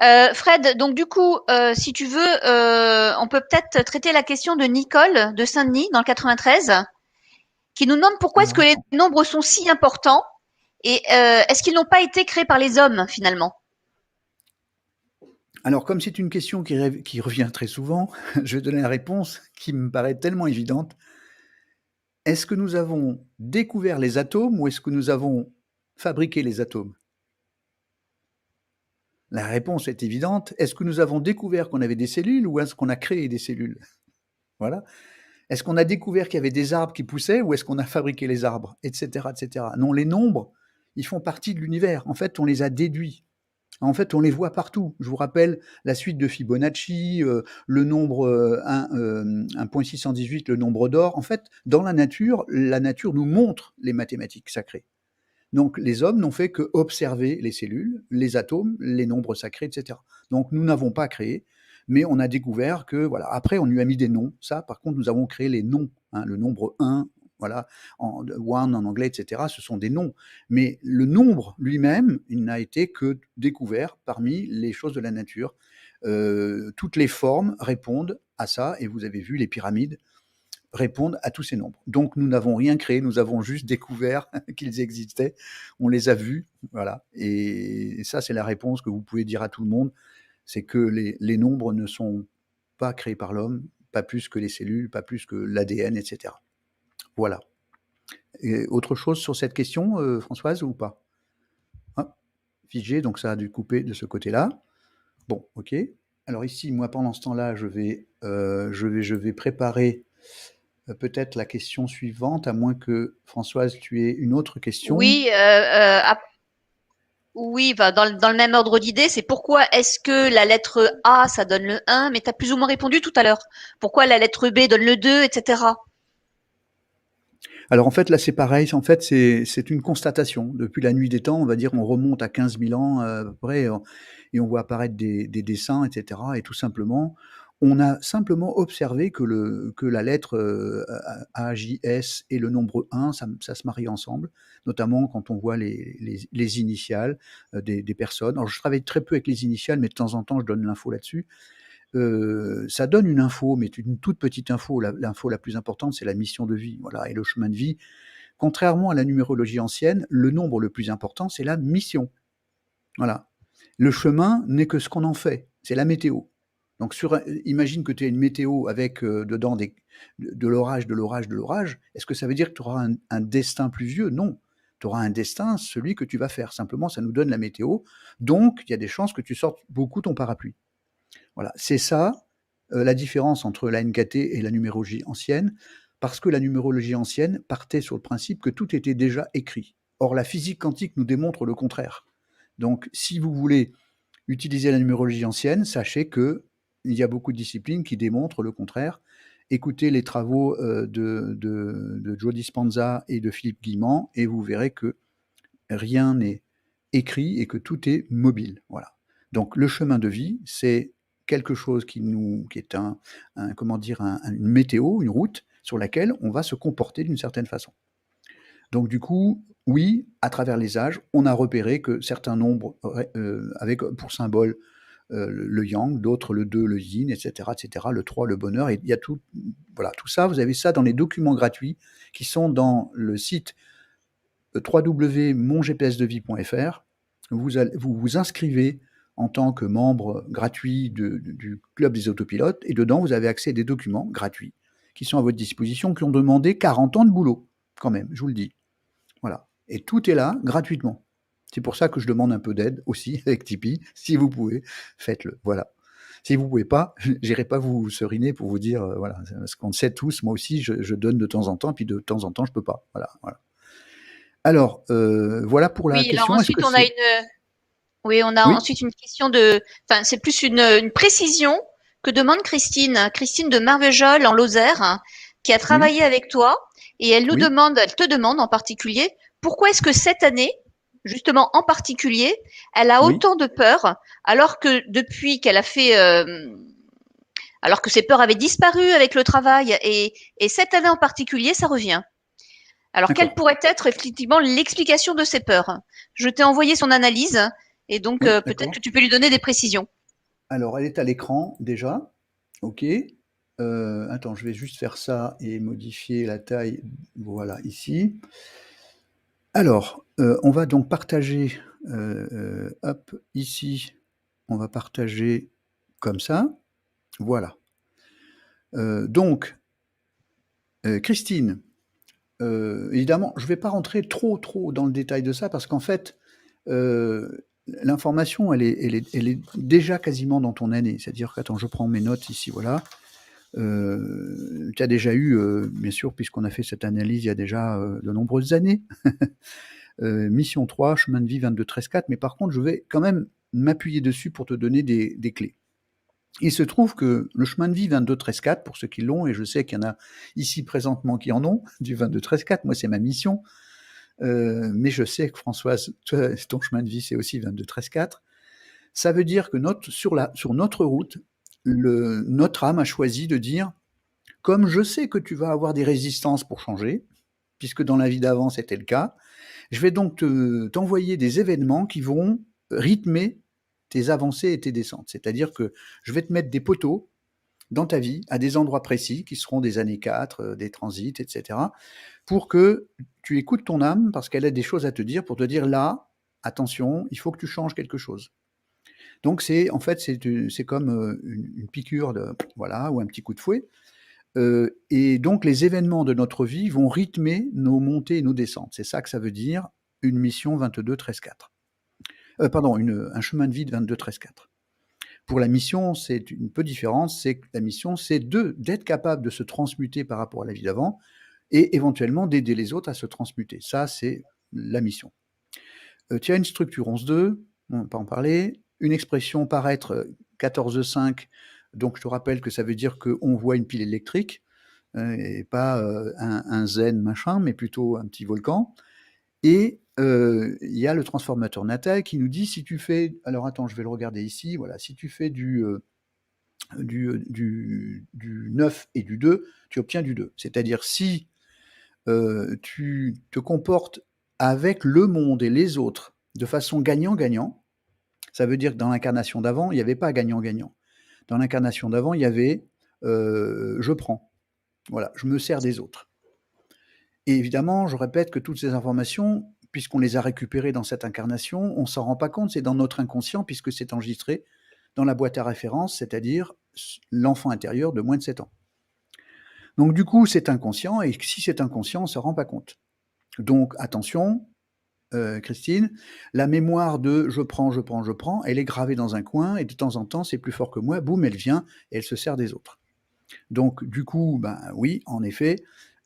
Fred, donc du coup, si tu veux, on peut peut-être traiter la question de Nicole de Saint-Denis dans le 93, qui nous demande pourquoi est-ce que les nombres sont si importants et est-ce qu'ils n'ont pas été créés par les hommes finalement? Alors, comme c'est une question qui revient très souvent, je vais donner la réponse qui me paraît tellement évidente. Est-ce que nous avons découvert les atomes ou est-ce que nous avons fabriqué les atomes? La réponse est évidente. Est-ce que nous avons découvert qu'on avait des cellules ou est-ce qu'on a créé des cellules? Voilà. Est-ce qu'on a découvert qu'il y avait des arbres qui poussaient ou est-ce qu'on a fabriqué les arbres, etc., etc. Non, les nombres, ils font partie de l'univers. En fait, on les a déduits. En fait, on les voit partout. Je vous rappelle la suite de Fibonacci, le nombre 1.618, le nombre d'or. En fait, dans la nature nous montre les mathématiques sacrées. Donc, les hommes n'ont fait que observer les cellules, les atomes, les nombres sacrés, etc. Donc, nous n'avons pas créé, mais on a découvert que, voilà, après, on lui a mis des noms. Ça, par contre, nous avons créé les noms, hein, le nombre 1, voilà, one en anglais, etc., ce sont des noms. Mais le nombre lui-même, il n'a été que découvert parmi les choses de la nature. Toutes les formes répondent à ça, et vous avez vu les pyramides répondent à tous ces nombres. Donc nous n'avons rien créé, nous avons juste découvert qu'ils existaient, on les a vus, voilà. Et ça, c'est la réponse que vous pouvez dire à tout le monde, c'est que les nombres ne sont pas créés par l'homme, pas plus que les cellules, pas plus que l'ADN, etc. Voilà. Et autre chose sur cette question, Françoise, ou pas? Figé, donc ça a dû couper de ce côté-là. Bon, ok. Alors ici, moi, pendant ce temps-là, je vais préparer peut-être la question suivante, à moins que, Françoise, tu aies une autre question. Oui, oui, bah, dans le même ordre d'idée, c'est pourquoi est-ce que la lettre A, ça donne le 1, mais tu as plus ou moins répondu tout à l'heure. Pourquoi la lettre B donne le 2, etc. Alors en fait, là, c'est pareil. En fait, c'est une constatation. Depuis la nuit des temps, on va dire, on remonte à 15 000 ans à peu près, et on voit apparaître des dessins, etc. Et tout simplement, On a simplement observé que la lettre A, J, S et le nombre 1, ça se marie ensemble, notamment quand on voit les initiales des personnes. Alors, je travaille très peu avec les initiales, mais de temps en temps, je donne l'info là-dessus. Ça donne une info, mais une toute petite info. L'info la plus importante, c'est la mission de vie, voilà, et le chemin de vie. Contrairement à la numérologie ancienne, le nombre le plus important, c'est la mission. Voilà. Le chemin n'est que ce qu'on en fait, c'est la météo. Donc, imagine que tu as une météo avec dedans de l'orage, de l'orage, de l'orage. Est-ce que ça veut dire que tu auras un destin pluvieux? Non. Tu auras un destin, celui que tu vas faire. Simplement, ça nous donne la météo. Donc, il y a des chances que tu sortes beaucoup ton parapluie. Voilà. C'est ça, la différence entre la NKT et la numérologie ancienne, parce que la numérologie ancienne partait sur le principe que tout était déjà écrit. Or, la physique quantique nous démontre le contraire. Donc, si vous voulez utiliser la numérologie ancienne, sachez qu'il y a beaucoup de disciplines qui démontrent le contraire. Écoutez les travaux de Joe Dispenza et de Philippe Guillemant et vous verrez que rien n'est écrit et que tout est mobile. Voilà. Donc le chemin de vie, c'est quelque chose qui est une météo, une route sur laquelle on va se comporter d'une certaine façon. Donc du coup, oui, à travers les âges, on a repéré que certains nombres avec pour symbole le yang, d'autres le 2, le yin, etc., le 3, le bonheur, et il y a tout, voilà, tout ça, vous avez ça dans les documents gratuits qui sont dans le site www.mongpsdevie.fr. Vous vous inscrivez en tant que membre gratuit du Club des autopilotes, et dedans, vous avez accès à des documents gratuits qui sont à votre disposition, qui ont demandé 40 ans de boulot, quand même, je vous le dis. Voilà. Et tout est là, gratuitement. C'est pour ça que je demande un peu d'aide aussi avec Tipeee. Si vous pouvez, faites-le. Voilà. Si vous ne pouvez pas, j'irai pas vous seriner pour vous dire, voilà, parce qu'on le sait tous, moi aussi, je donne de temps en temps, puis de temps en temps, je ne peux pas. Voilà, voilà. Alors, voilà pour la question. Alors ensuite, on a ensuite une question enfin, c'est plus une précision que demande Christine. Christine de Marvejols en Lozère, qui a travaillé avec toi, et elle te demande en particulier, pourquoi est-ce que cette année, justement en particulier, elle a autant de peur, alors que depuis qu'elle a fait, alors que ses peurs avaient disparu avec le travail, et cette année en particulier, ça revient. Alors, quelle pourrait être effectivement l'explication de ces peurs? Je t'ai envoyé son analyse, et donc peut-être que tu peux lui donner des précisions. Alors, elle est à l'écran déjà. OK. Attends, je vais juste faire ça et modifier la taille. Voilà, ici. Alors, on va donc partager, hop, ici, on va partager comme ça. Voilà. Donc, Christine, évidemment, je ne vais pas rentrer trop dans le détail de ça parce qu'en fait, l'information, elle est déjà quasiment dans ton année. C'est-à-dire que, attends, je prends mes notes ici, voilà. Tu as déjà eu, bien sûr, puisqu'on a fait cette analyse il y a déjà de nombreuses années, mission 3, chemin de vie 22-13-4, mais par contre, je vais quand même m'appuyer dessus pour te donner des clés. Il se trouve que le chemin de vie 22-13-4, pour ceux qui l'ont, et je sais qu'il y en a ici présentement qui en ont, du 22-13-4, moi c'est ma mission, mais je sais que Françoise, ton chemin de vie c'est aussi 22-13-4, ça veut dire que sur notre route, notre âme a choisi de dire, comme je sais que tu vas avoir des résistances pour changer, puisque dans la vie d'avant c'était le cas, je vais donc t'envoyer des événements qui vont rythmer tes avancées et tes descentes. C'est-à-dire que je vais te mettre des poteaux dans ta vie à des endroits précis qui seront des années 4, des transits, etc. pour que tu écoutes ton âme parce qu'elle a des choses à te dire pour te dire là, attention, il faut que tu changes quelque chose. Donc c'est comme une piqûre ou un petit coup de fouet. Et donc les événements de notre vie vont rythmer nos montées et nos descentes. C'est ça que ça veut dire une mission 22-13-4. Un chemin de vie de 22-13-4. Pour la mission, c'est une peu différente, c'est que la mission, c'est d'être capable de se transmuter par rapport à la vie d'avant et éventuellement d'aider les autres à se transmuter. Ça, c'est la mission. Tu as une structure 11-2, on ne va pas en parler, une expression paraître 14-5, donc je te rappelle que ça veut dire qu'on voit une pile électrique, et pas un zen machin, mais plutôt un petit volcan. Et il y a le transformateur natal qui nous dit si tu fais, alors attends, je vais le regarder ici, voilà, si tu fais du 9 et du 2, tu obtiens du 2. C'est-à-dire si tu te comportes avec le monde et les autres de façon gagnant-gagnant, ça veut dire que dans l'incarnation d'avant, il n'y avait pas gagnant-gagnant. Dans l'incarnation d'avant, il y avait je prends. Voilà, je me sers des autres. Et évidemment, je répète que toutes ces informations, puisqu'on les a récupérées dans cette incarnation, on ne s'en rend pas compte, c'est dans notre inconscient, puisque c'est enregistré dans la boîte à référence, c'est-à-dire l'enfant intérieur de moins de 7 ans. Donc du coup, c'est inconscient, et si c'est inconscient, on ne se rend pas compte. Donc attention, Christine, la mémoire de je prends, elle est gravée dans un coin, et de temps en temps, c'est plus fort que moi, boum, elle vient, et elle se sert des autres. Donc du coup, ben oui, en effet,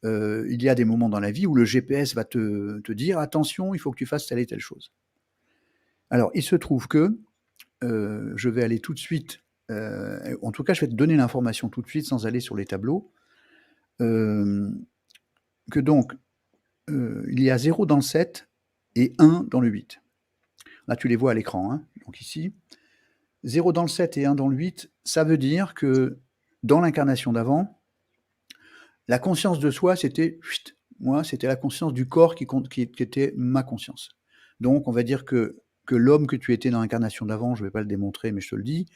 il y a des moments dans la vie où le GPS va te dire attention, il faut que tu fasses telle et telle chose. Alors, il se trouve que je vais aller tout de suite, en tout cas, je vais te donner l'information tout de suite sans aller sur les tableaux, que donc, il y a 0 dans le 7 et 1 dans le 8. Là, tu les vois à l'écran, hein, donc ici. 0 dans le 7 et 1 dans le 8, ça veut dire que dans l'incarnation d'avant, la conscience de soi, c'était moi, c'était la conscience du corps qui était ma conscience. Donc, on va dire que l'homme que tu étais dans l'incarnation d'avant, je ne vais pas le démontrer, mais je te le dis,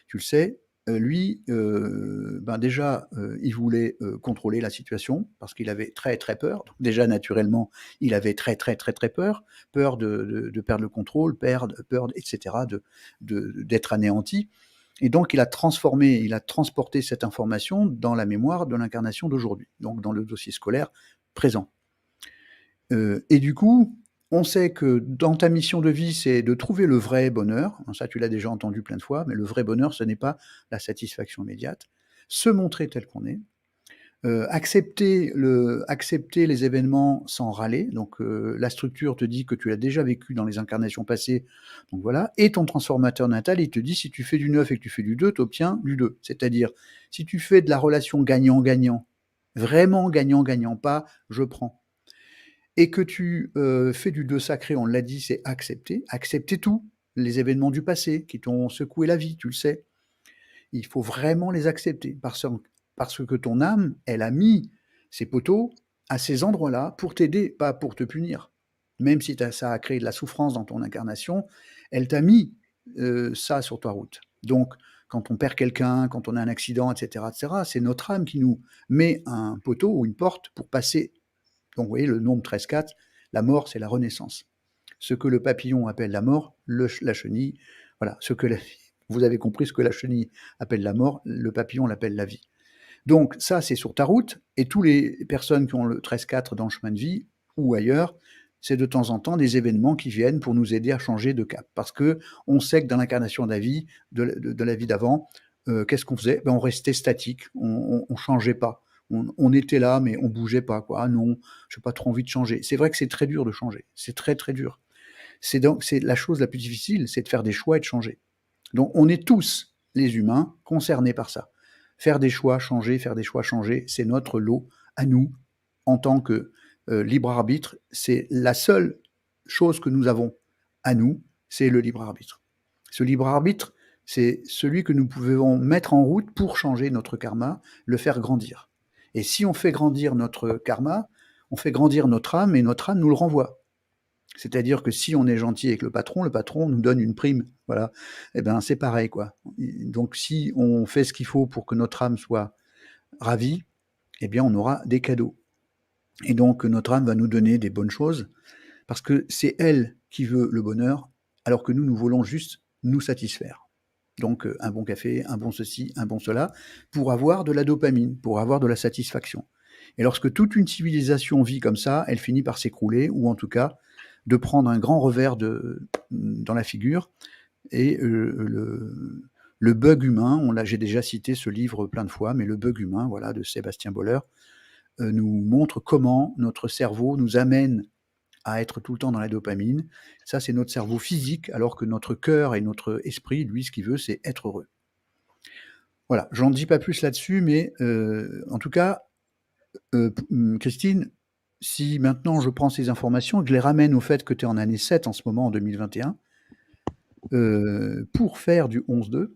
tu le sais, lui, déjà, il voulait contrôler la situation parce qu'il avait très très peur. Donc, déjà, naturellement, il avait très très très très peur de perdre le contrôle, peur, etc., d'être anéanti. Et donc, il a transporté cette information dans la mémoire de l'incarnation d'aujourd'hui, donc dans le dossier scolaire présent. Et du coup, on sait que dans ta mission de vie, c'est de trouver le vrai bonheur. Ça, tu l'as déjà entendu plein de fois, mais le vrai bonheur, ce n'est pas la satisfaction immédiate. Se montrer tel qu'on est. Accepter les événements sans râler. Donc, la structure te dit que tu l'as déjà vécu dans les incarnations passées. Donc voilà. Et ton transformateur natal, il te dit si tu fais du 9 et que tu fais du 2, tu obtiens du 2. C'est-à-dire, si tu fais de la relation gagnant-gagnant, vraiment gagnant-gagnant, pas je prends, et que tu fais du 2 sacré, on l'a dit, c'est accepter. Accepter tout. Les événements du passé qui t'ont secoué la vie, tu le sais. Il faut vraiment les accepter. Parce que ton âme, elle a mis ses poteaux à ces endroits-là pour t'aider, pas pour te punir. Même si ça a créé de la souffrance dans ton incarnation, elle t'a mis ça sur ta route. Donc, quand on perd quelqu'un, quand on a un accident, etc., c'est notre âme qui nous met un poteau ou une porte pour passer. Donc, vous voyez, le nombre 13-4, la mort, c'est la renaissance. Ce que le papillon appelle la mort, la chenille, voilà, vous avez compris ce que la chenille appelle la mort, le papillon l'appelle la vie. Donc ça, c'est sur ta route, et toutes les personnes qui ont le 13-4 dans le chemin de vie, ou ailleurs, c'est de temps en temps des événements qui viennent pour nous aider à changer de cap. Parce que on sait que dans l'incarnation de la vie, de la vie d'avant, qu'est-ce qu'on faisait ? On restait statique, on changeait pas. On était là, mais on bougeait pas, quoi. Ah non, je n'ai pas trop envie de changer. C'est vrai que c'est très dur de changer, c'est très très dur. C'est la chose la plus difficile, c'est de faire des choix et de changer. Donc on est tous, les humains, concernés par ça. Faire des choix, changer, c'est notre lot à nous, en tant que libre arbitre. C'est la seule chose que nous avons à nous, c'est le libre arbitre. Ce libre arbitre, c'est celui que nous pouvons mettre en route pour changer notre karma, le faire grandir. Et si on fait grandir notre karma, on fait grandir notre âme, et notre âme nous le renvoie. C'est-à-dire que si on est gentil avec le patron nous donne une prime. Voilà. Eh bien, c'est pareil, quoi. Donc, si on fait ce qu'il faut pour que notre âme soit ravie, eh bien, on aura des cadeaux. Et donc, notre âme va nous donner des bonnes choses, parce que c'est elle qui veut le bonheur, alors que nous voulons juste nous satisfaire. Donc, un bon café, un bon ceci, un bon cela, pour avoir de la dopamine, pour avoir de la satisfaction. Et lorsque toute une civilisation vit comme ça, elle finit par s'écrouler, ou en tout cas, de prendre un grand revers dans la figure. Et le bug humain, j'ai déjà cité ce livre plein de fois, mais le bug humain, voilà, de Sébastien Boller, nous montre comment notre cerveau nous amène à être tout le temps dans la dopamine. Ça, c'est notre cerveau physique, alors que notre cœur et notre esprit, lui, ce qu'il veut, c'est être heureux. Voilà, j'en dis pas plus là-dessus, mais en tout cas, Christine, si maintenant je prends ces informations et que je les ramène au fait que tu es en année 7 en ce moment, en 2021, pour faire du 11-2,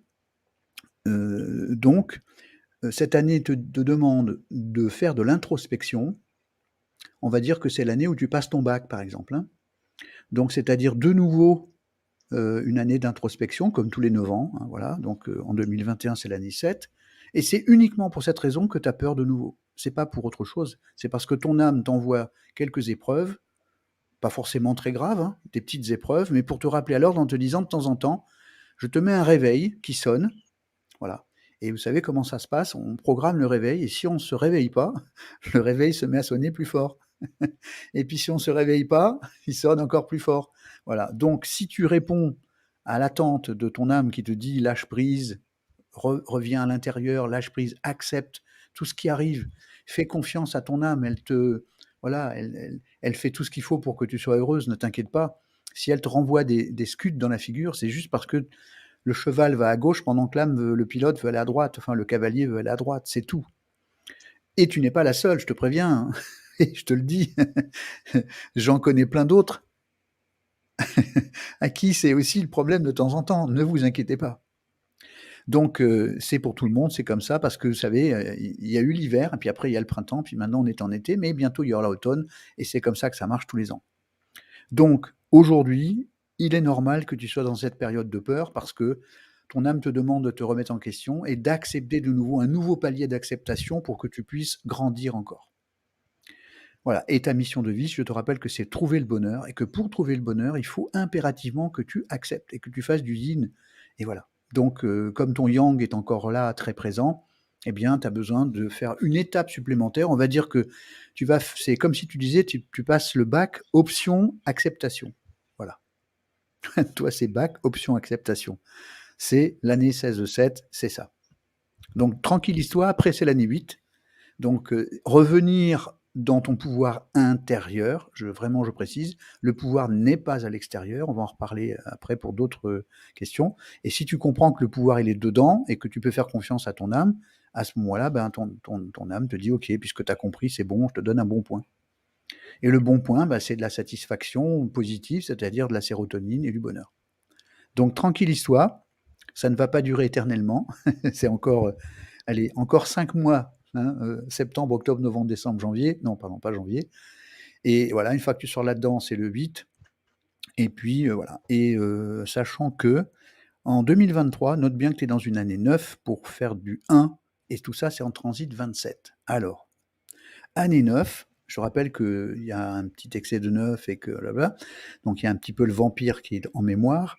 Donc, cette année te demande de faire de l'introspection. On va dire que c'est l'année où tu passes ton bac, par exemple, hein. Donc, c'est-à-dire de nouveau une année d'introspection, comme tous les 9 ans, hein, voilà. Donc, en 2021, c'est l'année 7. Et c'est uniquement pour cette raison que tu as peur de nouveau. C'est pas pour autre chose. C'est parce que ton âme t'envoie quelques épreuves, pas forcément très graves, hein, des petites épreuves, mais pour te rappeler à l'ordre en te disant de temps en temps, je te mets un réveil qui sonne, voilà. Et vous savez comment ça se passe? On programme le réveil et si on ne se réveille pas, le réveil se met à sonner plus fort. Et puis si on ne se réveille pas, il sonne encore plus fort. Voilà. Donc si tu réponds à l'attente de ton âme qui te dit lâche prise, reviens à l'intérieur, lâche prise, accepte tout ce qui arrive, fais confiance à ton âme, voilà, elle fait tout ce qu'il faut pour que tu sois heureuse, ne t'inquiète pas. Si elle te renvoie des scuds dans la figure, c'est juste parce que le cheval va à gauche pendant que le pilote veut aller à droite, enfin le cavalier veut aller à droite, c'est tout. Et tu n'es pas la seule, je te préviens, hein. Et je te le dis, j'en connais plein d'autres à qui c'est aussi le problème de temps en temps, ne vous inquiétez pas. Donc c'est pour tout le monde, c'est comme ça, parce que vous savez, il y a eu l'hiver, et puis après il y a le printemps, puis maintenant on est en été, mais bientôt il y aura l'automne, et c'est comme ça que ça marche tous les ans. Donc aujourd'hui, il est normal que tu sois dans cette période de peur, parce que ton âme te demande de te remettre en question et d'accepter de nouveau un nouveau palier d'acceptation pour que tu puisses grandir encore. Voilà, et ta mission de vie, je te rappelle que c'est trouver le bonheur, et que pour trouver le bonheur, il faut impérativement que tu acceptes et que tu fasses du yin, et voilà. Donc, comme ton yang est encore là, très présent, eh bien, tu as besoin de faire une étape supplémentaire. On va dire que c'est comme si tu disais, tu passes le bac option acceptation. Voilà. Toi, c'est bac option acceptation. C'est l'année 16-7, c'est ça. Donc, tranquillise-toi, après c'est l'année 8. Donc, revenir dans ton pouvoir intérieur, je précise, le pouvoir n'est pas à l'extérieur, on va en reparler après pour d'autres questions. Et si tu comprends que le pouvoir, il est dedans et que tu peux faire confiance à ton âme, à ce moment-là, ben, ton âme te dit, OK, puisque tu as compris, c'est bon, je te donne un bon point. Et le bon point, ben, c'est de la satisfaction positive, c'est-à-dire de la sérotonine et du bonheur. Donc, tranquillise-toi, ça ne va pas durer éternellement, c'est encore, encore 5 mois, hein, septembre, octobre, novembre, décembre, janvier, non, pardon, pas janvier, et voilà, une fois que tu sors là-dedans, c'est le 8, et puis voilà, et sachant que en 2023, note bien que tu es dans une année 9 pour faire du 1, et tout ça, c'est en transit 27. Alors, année 9, je rappelle qu'il y a un petit excès de 9 et que blablabla, donc il y a un petit peu le vampire qui est en mémoire.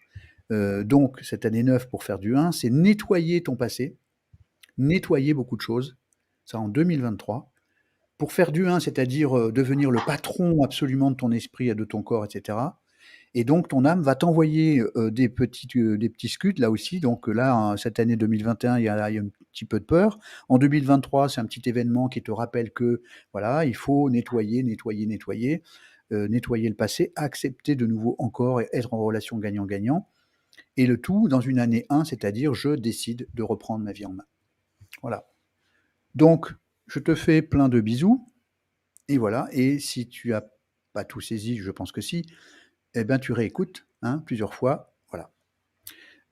Donc, cette année 9 pour faire du 1, c'est nettoyer ton passé, nettoyer beaucoup de choses, ça en 2023. Pour faire du 1, c'est-à-dire devenir le patron absolument de ton esprit et de ton corps, etc. Et donc, ton âme va t'envoyer des petits scuds, là aussi. Donc là, cette année 2021, il y a un petit peu de peur. En 2023, c'est un petit événement qui te rappelle que, voilà, il faut nettoyer, nettoyer le passé, accepter de nouveau encore et être en relation gagnant-gagnant. Et le tout dans une année 1, c'est-à-dire je décide de reprendre ma vie en main. Voilà. Donc, je te fais plein de bisous. Et voilà. Et si tu n'as pas tout saisi, je pense que si, eh ben, tu réécoutes plusieurs fois. Voilà.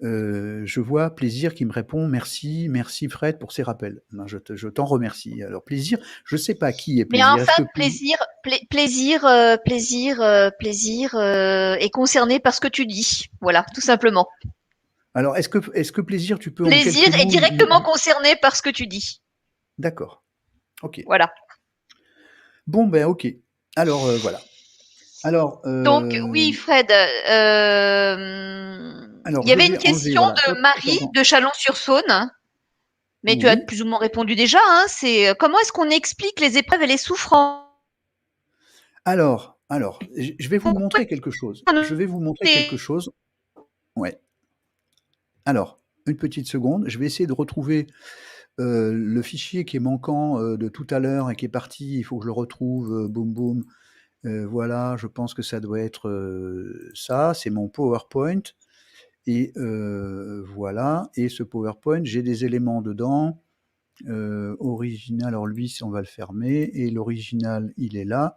Je vois Plaisir qui me répond merci Fred pour ces rappels. Non, je t'en remercie. Alors Plaisir, je ne sais pas qui est Plaisir. Mais enfin, Plaisir est concerné par ce que tu dis. Voilà, tout simplement. Alors, est-ce que Plaisir, tu peux Plaisir en quelques mots... est directement concerné par ce que tu dis. D'accord. Ok. Voilà. Bon, ben ok. Alors, voilà. Alors, donc, oui, Fred, il y avait une question de Marie de Chalon-sur-Saône, mais oui. Tu as plus ou moins répondu déjà. C'est comment est-ce qu'on explique les épreuves et les souffrances? Alors, je vais vous montrer quelque chose. Ouais. Alors, une petite seconde. Je vais essayer de retrouver le fichier qui est manquant de tout à l'heure et qui est parti. Il faut que je le retrouve. Boum, boum. Voilà, je pense que ça doit être ça. C'est mon PowerPoint. Et voilà. Et ce PowerPoint, j'ai des éléments dedans. Original, alors lui, on va le fermer. Et l'original, il est là.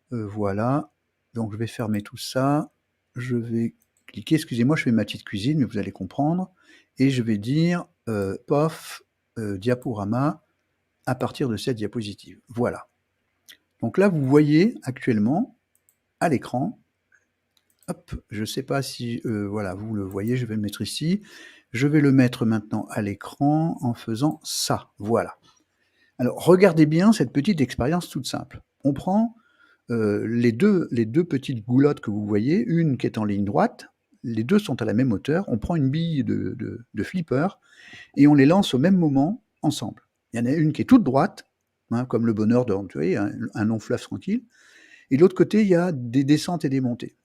Voilà. Donc, je vais fermer tout ça. Je vais cliquer. Excusez-moi, je fais ma petite cuisine, mais vous allez comprendre. Et je vais dire POF, diaporama à partir de cette diapositive. Voilà. Donc là, vous voyez actuellement à l'écran, hop, je ne sais pas si voilà, vous le voyez, je vais le mettre ici. Je vais le mettre maintenant à l'écran en faisant ça. Voilà. Alors, regardez bien cette petite expérience toute simple. On prend les deux petites goulottes que vous voyez, une qui est en ligne droite, les deux sont à la même hauteur, on prend une bille de flipper et on les lance au même moment ensemble. Il y en a une qui est toute droite, hein, comme le bonheur de, tu vois, un long fleuve tranquille, et de l'autre côté, il y a des descentes et des montées.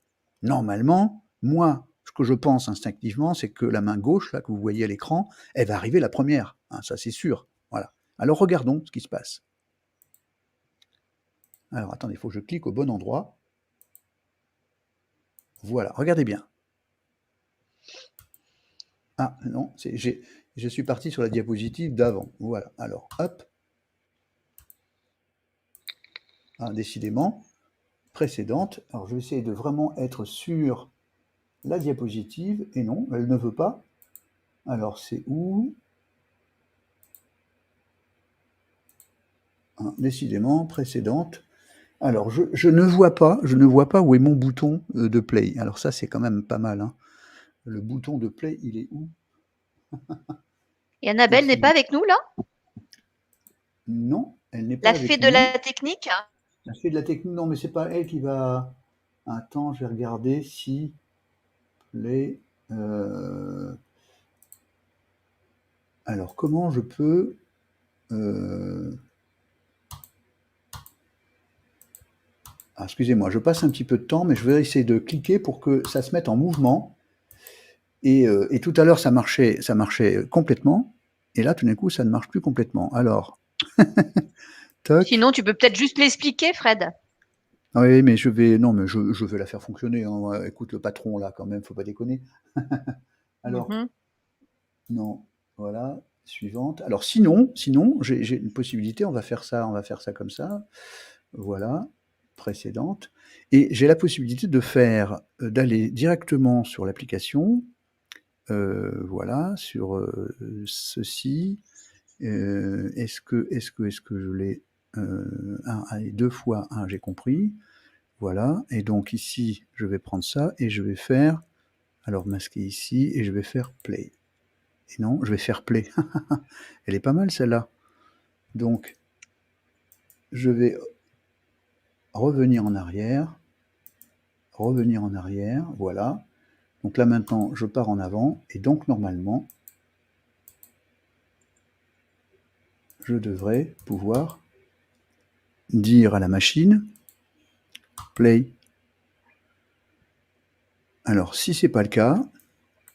Normalement, moi, ce que je pense instinctivement, c'est que la main gauche, là, que vous voyez à l'écran, elle va arriver la première, hein, ça c'est sûr. Voilà. Alors regardons ce qui se passe. Alors attendez, il faut que je clique au bon endroit. Voilà, regardez bien. Ah non, je suis parti sur la diapositive d'avant. Voilà, alors hop. Ah, décidément, précédente. Alors je vais essayer de vraiment être sur la diapositive. Et non, elle ne veut pas. Alors c'est où? Ah, décidément, précédente. Alors je ne vois pas où est mon bouton de play. Alors ça c'est quand même pas mal, hein. Le bouton de play, il est où? Et Annabelle n'est pas avec nous là? Non, elle n'est pas avec nous. La fée de la technique? La fée de la technique, non, mais c'est pas elle qui va... Attends, je vais regarder si... Play... Alors, comment je peux... Ah, excusez-moi, je passe un petit peu de temps, mais je vais essayer de cliquer pour que ça se mette en mouvement. Et tout à l'heure, ça marchait complètement. Et là, tout d'un coup, ça ne marche plus complètement. Alors... Toc. Sinon, tu peux peut-être juste l'expliquer, Fred. Oui, mais je vais la faire fonctionner, hein. Écoute, le patron, là, quand même, faut pas déconner. Alors, non, voilà, suivante. Alors, sinon, j'ai une possibilité, on va faire ça comme ça. Voilà, précédente. Et j'ai la possibilité de faire, d'aller directement sur l'application, voilà, sur ceci. Est-ce que je l'ai allez, 2 fois 1, j'ai compris. Voilà, et donc ici, je vais prendre ça et je vais faire, alors masquer ici, et je vais faire play. Et non, je vais faire play. Elle est pas mal celle-là. Donc, je vais revenir en arrière, voilà. Donc là maintenant, je pars en avant, et donc normalement, je devrais pouvoir dire à la machine, play. Alors, si c'est pas le cas,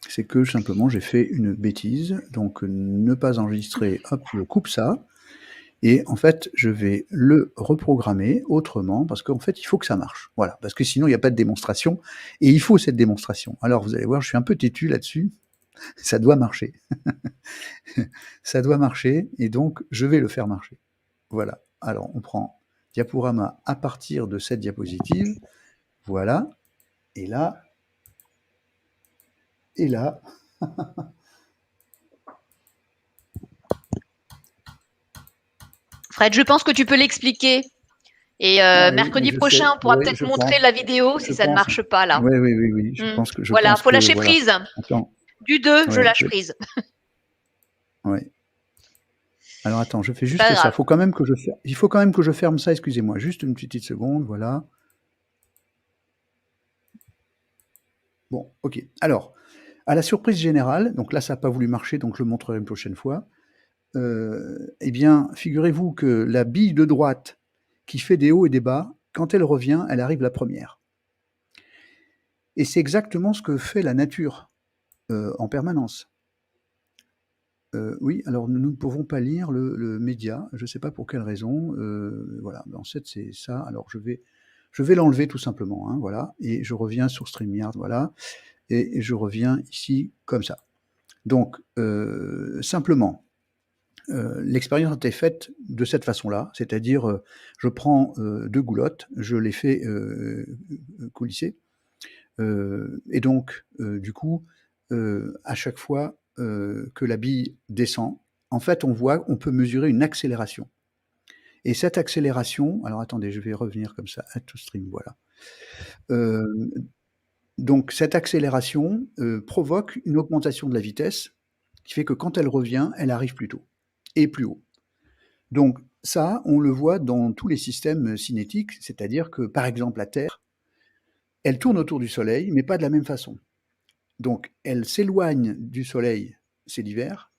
c'est que simplement j'ai fait une bêtise, donc ne pas enregistrer, hop, je coupe ça, et en fait, je vais le reprogrammer autrement, parce qu'en fait, il faut que ça marche. Voilà, parce que sinon, il n'y a pas de démonstration, et il faut cette démonstration. Alors, vous allez voir, je suis un peu têtu là-dessus, ça doit marcher. Ça doit marcher, et donc, je vais le faire marcher. Voilà, alors on prend diaporama à partir de cette diapositive, voilà, et là, Fred, je pense que tu peux l'expliquer. Et mercredi prochain, on pourra peut-être montrer la vidéo si ça ne marche pas là. Oui, je pense que... Voilà, il faut lâcher prise. Attends. Du 2, je lâche prise. Oui. Alors attends, je fais juste ça. Il faut quand même que je ferme ça, excusez-moi, juste une petite seconde, voilà. Bon, ok. Alors, à la surprise générale, donc là ça n'a pas voulu marcher, donc je le montrerai une prochaine fois. Eh bien, figurez-vous que la bille de droite qui fait des hauts et des bas, quand elle revient, elle arrive la première. Et c'est exactement ce que fait la nature en permanence. Oui, alors nous ne pouvons pas lire le média, je ne sais pas pour quelle raison. Voilà, en fait c'est ça. Alors je vais l'enlever tout simplement, hein, voilà, et je reviens sur StreamYard, voilà, et je reviens ici comme ça. Donc simplement, l'expérience a été faite de cette façon-là, c'est-à-dire je prends 2 goulottes, je les fais coulisser, et donc du coup, à chaque fois, que la bille descend, en fait, on peut mesurer une accélération. Et cette accélération, alors attendez, je vais revenir comme ça, add to stream, voilà. Donc cette accélération provoque une augmentation de la vitesse qui fait que quand elle revient, elle arrive plus tôt et plus haut. Donc ça, on le voit dans tous les systèmes cinétiques, c'est-à-dire que par exemple la Terre, elle tourne autour du Soleil, mais pas de la même façon. Donc elle s'éloigne du Soleil, c'est l'hiver,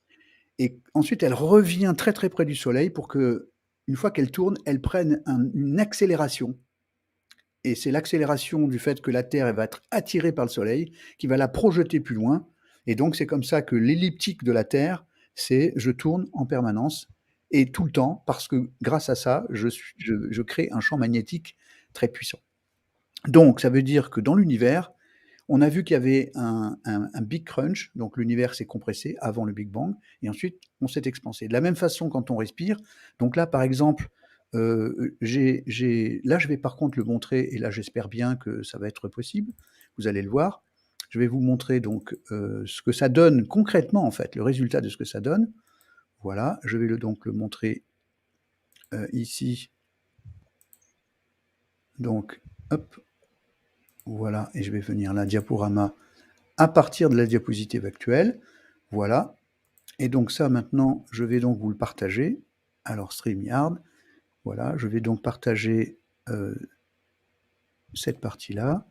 et ensuite elle revient très très près du Soleil pour que, une fois qu'elle tourne, elle prenne une accélération. Et c'est l'accélération du fait que la Terre elle va être attirée par le Soleil qui va la projeter plus loin. Et donc c'est comme ça que l'elliptique de la Terre, c'est je tourne en permanence et tout le temps, parce que grâce à ça, je crée un champ magnétique très puissant. Donc ça veut dire que dans l'univers, on a vu qu'il y avait un Big Crunch, donc l'univers s'est compressé avant le Big Bang, et ensuite on s'est expansé. De la même façon quand on respire, donc là par exemple, là je vais par contre le montrer, et là j'espère bien que ça va être possible, vous allez le voir. Je vais vous montrer donc ce que ça donne concrètement en fait, le résultat de ce que ça donne. Voilà, je vais donc le montrer ici. Donc, hop, voilà, et je vais venir là, diaporama, à partir de la diapositive actuelle. Voilà. Et donc ça, maintenant, je vais donc vous le partager. Alors, StreamYard, voilà, je vais donc partager cette partie-là.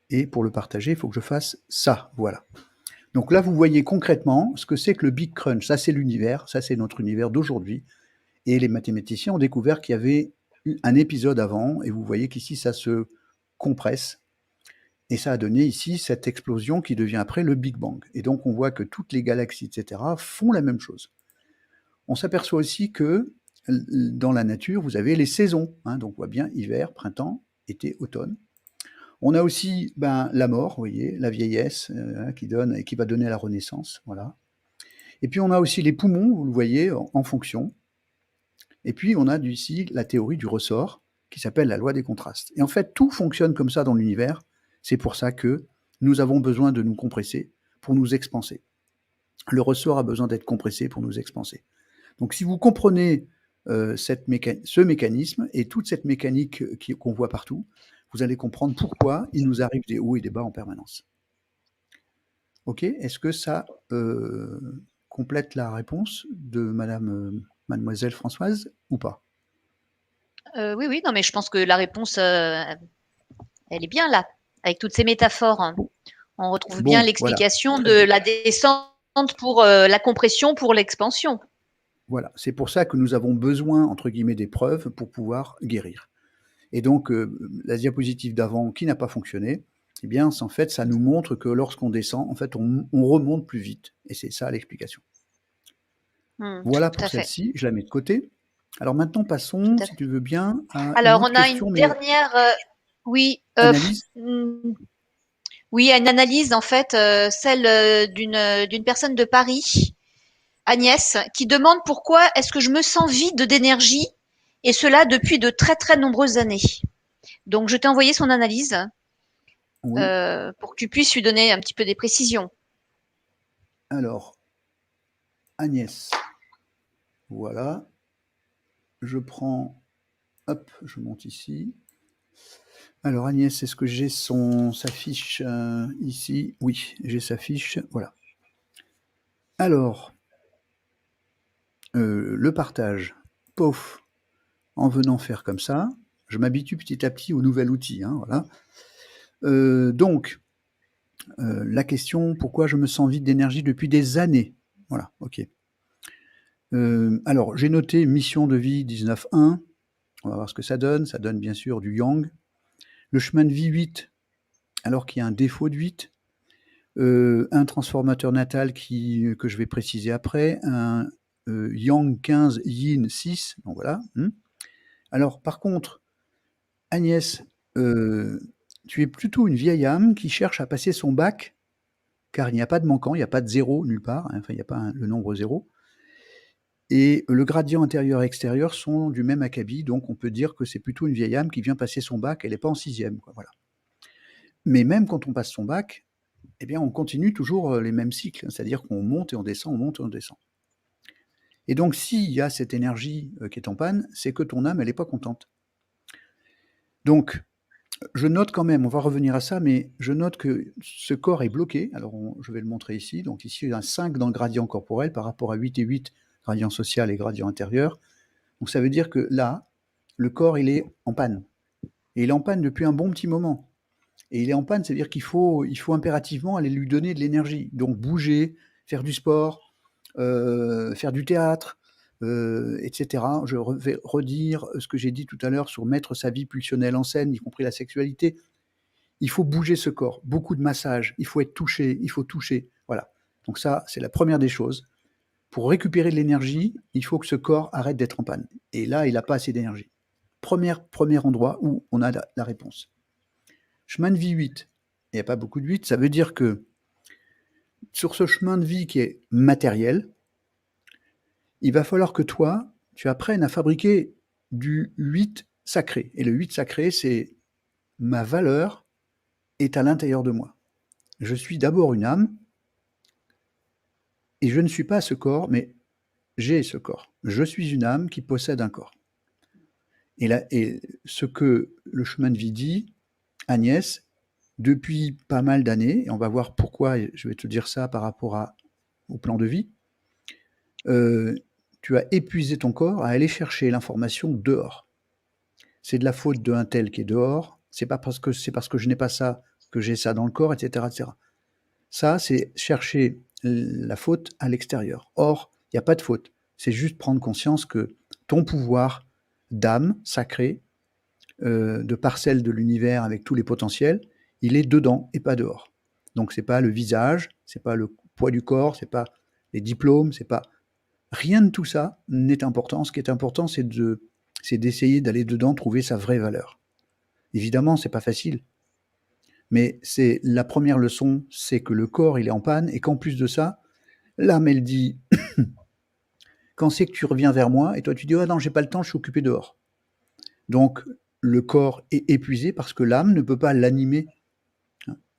Et pour le partager, il faut que je fasse ça, voilà. Donc là, vous voyez concrètement ce que c'est que le Big Crunch. Ça, c'est l'univers, ça, c'est notre univers d'aujourd'hui. Et les mathématiciens ont découvert qu'il y avait un épisode avant, et vous voyez qu'ici, ça se compresse. Et ça a donné ici cette explosion qui devient après le Big Bang. Et donc on voit que toutes les galaxies, etc., font la même chose. On s'aperçoit aussi que dans la nature, vous avez les saisons. Hein, donc on voit bien hiver, printemps, été, automne. On a aussi la mort, vous voyez, la vieillesse qui donne et qui va donner la renaissance. Voilà. Et puis on a aussi les poumons, vous le voyez, en fonction. Et puis on a ici la théorie du ressort qui s'appelle la loi des contrastes. Et en fait, tout fonctionne comme ça dans l'univers. C'est pour ça que nous avons besoin de nous compresser pour nous expanser. Le ressort a besoin d'être compressé pour nous expanser. Donc si vous comprenez ce mécanisme et toute cette mécanique qu'on voit partout, vous allez comprendre pourquoi il nous arrive des hauts et des bas en permanence. Ok, est-ce que ça complète la réponse de mademoiselle Françoise ou pas? Oui, non, mais je pense que la réponse, elle est bien là, avec toutes ces métaphores. On retrouve bien l'explication de la descente pour la compression pour l'expansion. Voilà, c'est pour ça que nous avons besoin, entre guillemets, des preuves pour pouvoir guérir. Et donc, la diapositive d'avant qui n'a pas fonctionné, eh bien, en fait, ça nous montre que lorsqu'on descend, en fait, on remonte plus vite. Et c'est ça l'explication. Voilà pour celle-ci, je la mets de côté. Alors maintenant, passons, si tu veux bien, à Alors, une autre question, une dernière, analyse. Oui, une analyse, en fait, celle d'une personne de Paris, Agnès, qui demande pourquoi est-ce que je me sens vide d'énergie, et cela depuis de très très nombreuses années. Donc, je t'ai envoyé son analyse pour que tu puisses lui donner un petit peu des précisions. Alors, Agnès, voilà. Je prends, hop, je monte ici. Alors Agnès, est-ce que j'ai sa fiche ici? Oui, j'ai sa fiche, voilà. Alors, le partage, pof, en venant faire comme ça, je m'habitue petit à petit au nouvel outil, hein, voilà. Donc, la question, pourquoi je me sens vide d'énergie depuis des années? Voilà, ok. Alors, j'ai noté mission de vie 19.1, on va voir ce que ça donne. Ça donne bien sûr du yang. Le chemin de vie 8, alors qu'il y a un défaut de 8. Un transformateur natal que je vais préciser après. Un yang 15, yin 6. Donc voilà. Alors, par contre, Agnès, tu es plutôt une vieille âme qui cherche à passer son bac, car il n'y a pas de manquant, il n'y a pas de zéro nulle part, hein, enfin, il n'y a pas le nombre 0. Et le gradient intérieur et extérieur sont du même acabit, donc on peut dire que c'est plutôt une vieille âme qui vient passer son bac, elle n'est pas en 6e, quoi, voilà. Mais même quand on passe son bac, eh bien, on continue toujours les mêmes cycles, c'est-à-dire qu'on monte et on descend, on monte et on descend. Et donc, s'il y a cette énergie qui est en panne, c'est que ton âme, elle n'est pas contente. Donc, je note quand même, on va revenir à ça, mais je note que ce corps est bloqué. Alors, je vais le montrer ici. Donc ici, il y a un 5 dans le gradient corporel par rapport à 8 et 8, gradient social et gradient intérieur. Donc ça veut dire que là, le corps, il est en panne. Et il est en panne depuis un bon petit moment. Et il est en panne, c'est-à-dire qu'il faut impérativement aller lui donner de l'énergie. Donc bouger, faire du sport, faire du théâtre, etc. Je vais redire ce que j'ai dit tout à l'heure sur mettre sa vie pulsionnelle en scène, y compris la sexualité. Il faut bouger ce corps, beaucoup de massages, il faut être touché, il faut toucher. Voilà. Donc ça, c'est la première des choses. Pour récupérer de l'énergie, il faut que ce corps arrête d'être en panne. Et là, il n'a pas assez d'énergie. Premier endroit où on a la réponse. Chemin de vie 8. Il n'y a pas beaucoup de 8. Ça veut dire que sur ce chemin de vie qui est matériel, il va falloir que toi, tu apprennes à fabriquer du 8 sacré. Et le 8 sacré, c'est ma valeur est à l'intérieur de moi. Je suis d'abord une âme, et je ne suis pas ce corps, mais j'ai ce corps. Je suis une âme qui possède un corps. Et ce que le chemin de vie dit, Agnès, depuis pas mal d'années, et on va voir pourquoi, je vais te dire ça par rapport au plan de vie, tu as épuisé ton corps à aller chercher l'information dehors. C'est de la faute d'un tel qui est dehors, c'est parce que je n'ai pas ça que j'ai ça dans le corps, etc. etc. Ça, c'est chercher la faute à l'extérieur. Or, il n'y a pas de faute. C'est juste prendre conscience que ton pouvoir d'âme sacrée, de parcelle de l'univers avec tous les potentiels, il est dedans et pas dehors. Donc, c'est pas le visage, c'est pas le poids du corps, c'est pas les diplômes, c'est pas... Rien de tout ça n'est important. Ce qui est important, c'est d'essayer d'aller dedans, trouver sa vraie valeur. Évidemment, c'est pas facile. Mais c'est la première leçon, c'est que le corps, il est en panne, et qu'en plus de ça, l'âme, elle dit, quand c'est que tu reviens vers moi, et toi tu dis, oh non, j'ai pas le temps, je suis occupé dehors. Donc, le corps est épuisé parce que l'âme ne peut pas l'animer.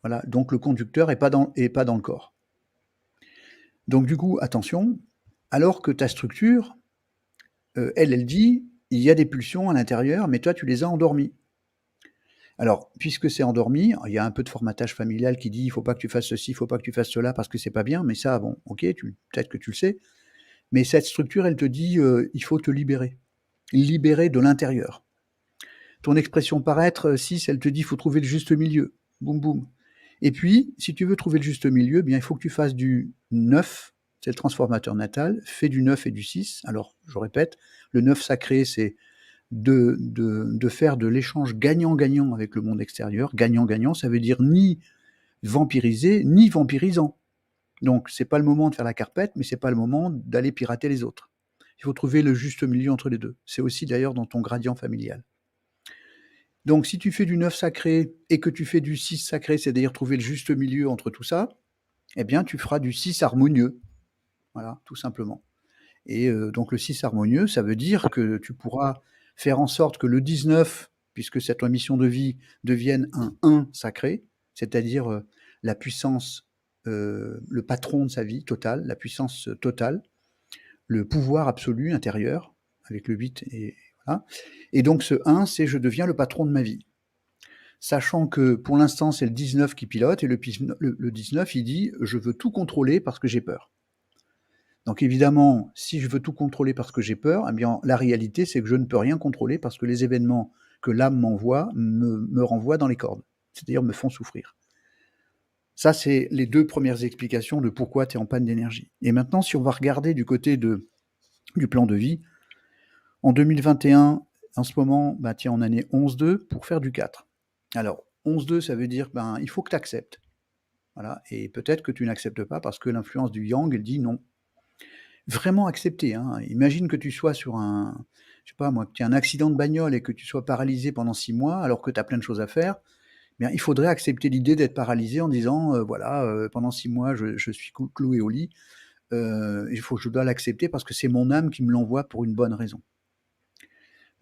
Voilà, donc le conducteur n'est pas dans le corps. Donc du coup, attention, alors que ta structure, elle dit, il y a des pulsions à l'intérieur, mais toi, tu les as endormies. Alors, puisque c'est endormi, il y a un peu de formatage familial qui dit il ne faut pas que tu fasses ceci, il ne faut pas que tu fasses cela parce que c'est pas bien, mais ça, bon, ok, peut-être que tu le sais. Mais cette structure, elle te dit il faut te libérer. Libérer de l'intérieur. Ton expression paraître, 6, elle te dit il faut trouver le juste milieu. Boum, boum. Et puis, si tu veux trouver le juste milieu, eh bien, il faut que tu fasses du 9, c'est le transformateur natal, fais du 9 et du 6. Alors, je répète, le 9 sacré, c'est de faire de l'échange gagnant-gagnant avec le monde extérieur. Gagnant-gagnant, ça veut dire ni vampirisé, ni vampirisant. Donc, c'est pas le moment de faire la carpette, mais c'est pas le moment d'aller pirater les autres. Il faut trouver le juste milieu entre les deux. C'est aussi d'ailleurs dans ton gradient familial. Donc, si tu fais du 9 sacré et que tu fais du 6 sacré, c'est-à-dire trouver le juste milieu entre tout ça, eh bien, tu feras du 6 harmonieux. Voilà, tout simplement. Et donc, le 6 harmonieux, ça veut dire que tu pourras faire en sorte que le 19, puisque cette mission de vie devienne un 1 sacré, c'est-à-dire la puissance, le patron de sa vie totale, la puissance totale, le pouvoir absolu intérieur, avec le 8 et voilà. Et donc ce 1, c'est je deviens le patron de ma vie. Sachant que pour l'instant, c'est le 19 qui pilote, et le 19, il dit je veux tout contrôler parce que j'ai peur. Donc évidemment, si je veux tout contrôler parce que j'ai peur, eh bien, la réalité, c'est que je ne peux rien contrôler parce que les événements que l'âme m'envoie me renvoient dans les cordes, c'est-à-dire me font souffrir. Ça, c'est les deux premières explications de pourquoi tu es en panne d'énergie. Et maintenant, si on va regarder du côté du plan de vie, en 2021, en ce moment, tu es en année 11-2 pour faire du 4. Alors, 11-2, ça veut dire il faut que tu acceptes. Voilà. Et peut-être que tu n'acceptes pas parce que l'influence du yang, elle dit non. Vraiment accepter. Hein. Imagine que tu sois sur je sais pas moi, que tu aies un accident de bagnole et que tu sois paralysé pendant 6 mois alors que tu as plein de choses à faire. Bien, il faudrait accepter l'idée d'être paralysé en disant pendant 6 mois je suis cloué au lit. Je dois l'accepter parce que c'est mon âme qui me l'envoie pour une bonne raison.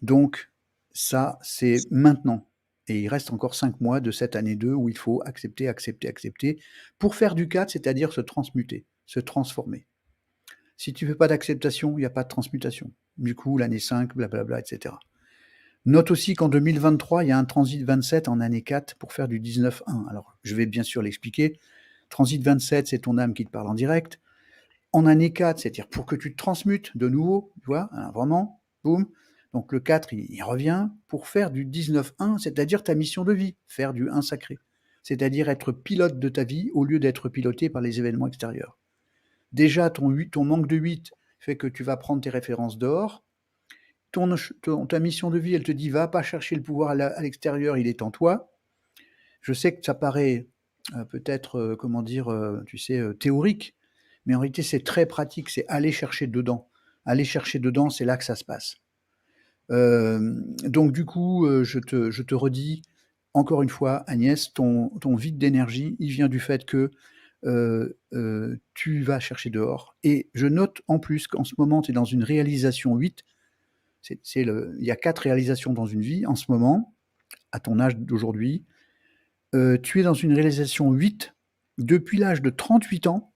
Donc ça, c'est maintenant. Et il reste encore 5 mois de cette année 2 où il faut accepter, accepter, accepter pour faire du 4, c'est-à-dire se transmuter, se transformer. Si tu ne fais pas d'acceptation, il n'y a pas de transmutation. Du coup, l'année 5, blablabla, etc. Note aussi qu'en 2023, il y a un transit 27 en année 4 pour faire du 19-1. Alors, je vais bien sûr l'expliquer. Transit 27, c'est ton âme qui te parle en direct. En année 4, c'est-à-dire pour que tu te transmutes de nouveau, tu vois, hein, vraiment, boum. Donc le 4, il revient pour faire du 19-1, c'est-à-dire ta mission de vie, faire du 1 sacré. C'est-à-dire être pilote de ta vie au lieu d'être piloté par les événements extérieurs. Déjà, ton manque de 8 fait que tu vas prendre tes références dehors. Ta mission de vie, elle te dit, va pas chercher le pouvoir à l'extérieur, il est en toi. Je sais que ça paraît peut-être, tu sais, théorique, mais en réalité, c'est très pratique, c'est aller chercher dedans. Aller chercher dedans, c'est là que ça se passe. Donc du coup, je te redis, encore une fois, Agnès, ton vide d'énergie, il vient du fait que tu vas chercher dehors. Et je note en plus qu'en ce moment, tu es dans une réalisation 8. Il y a 4 réalisations dans une vie en ce moment, à ton âge d'aujourd'hui. Tu es dans une réalisation 8 depuis l'âge de 38 ans,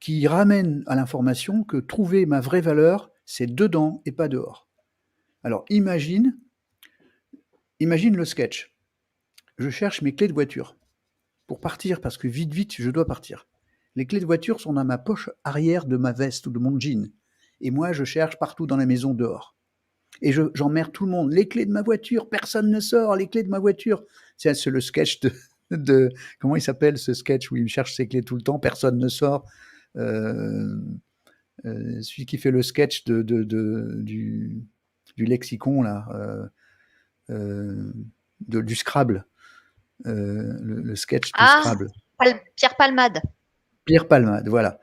qui ramène à l'information que trouver ma vraie valeur, c'est dedans et pas dehors. Alors imagine le sketch. Je cherche mes clés de voiture pour partir parce que vite, je dois partir. Les clés de voiture sont dans ma poche arrière de ma veste ou de mon jean. Et moi, je cherche partout dans la maison dehors. Et j'emmerde tout le monde. Les clés de ma voiture, personne ne sort, les clés de ma voiture. C'est le sketch de comment il s'appelle ce sketch où il cherche ses clés tout le temps, personne ne sort. Celui qui fait le sketch du lexicon, là, du Scrabble. Le sketch du Scrabble. Pierre Palmade. Pierre Palmade, voilà.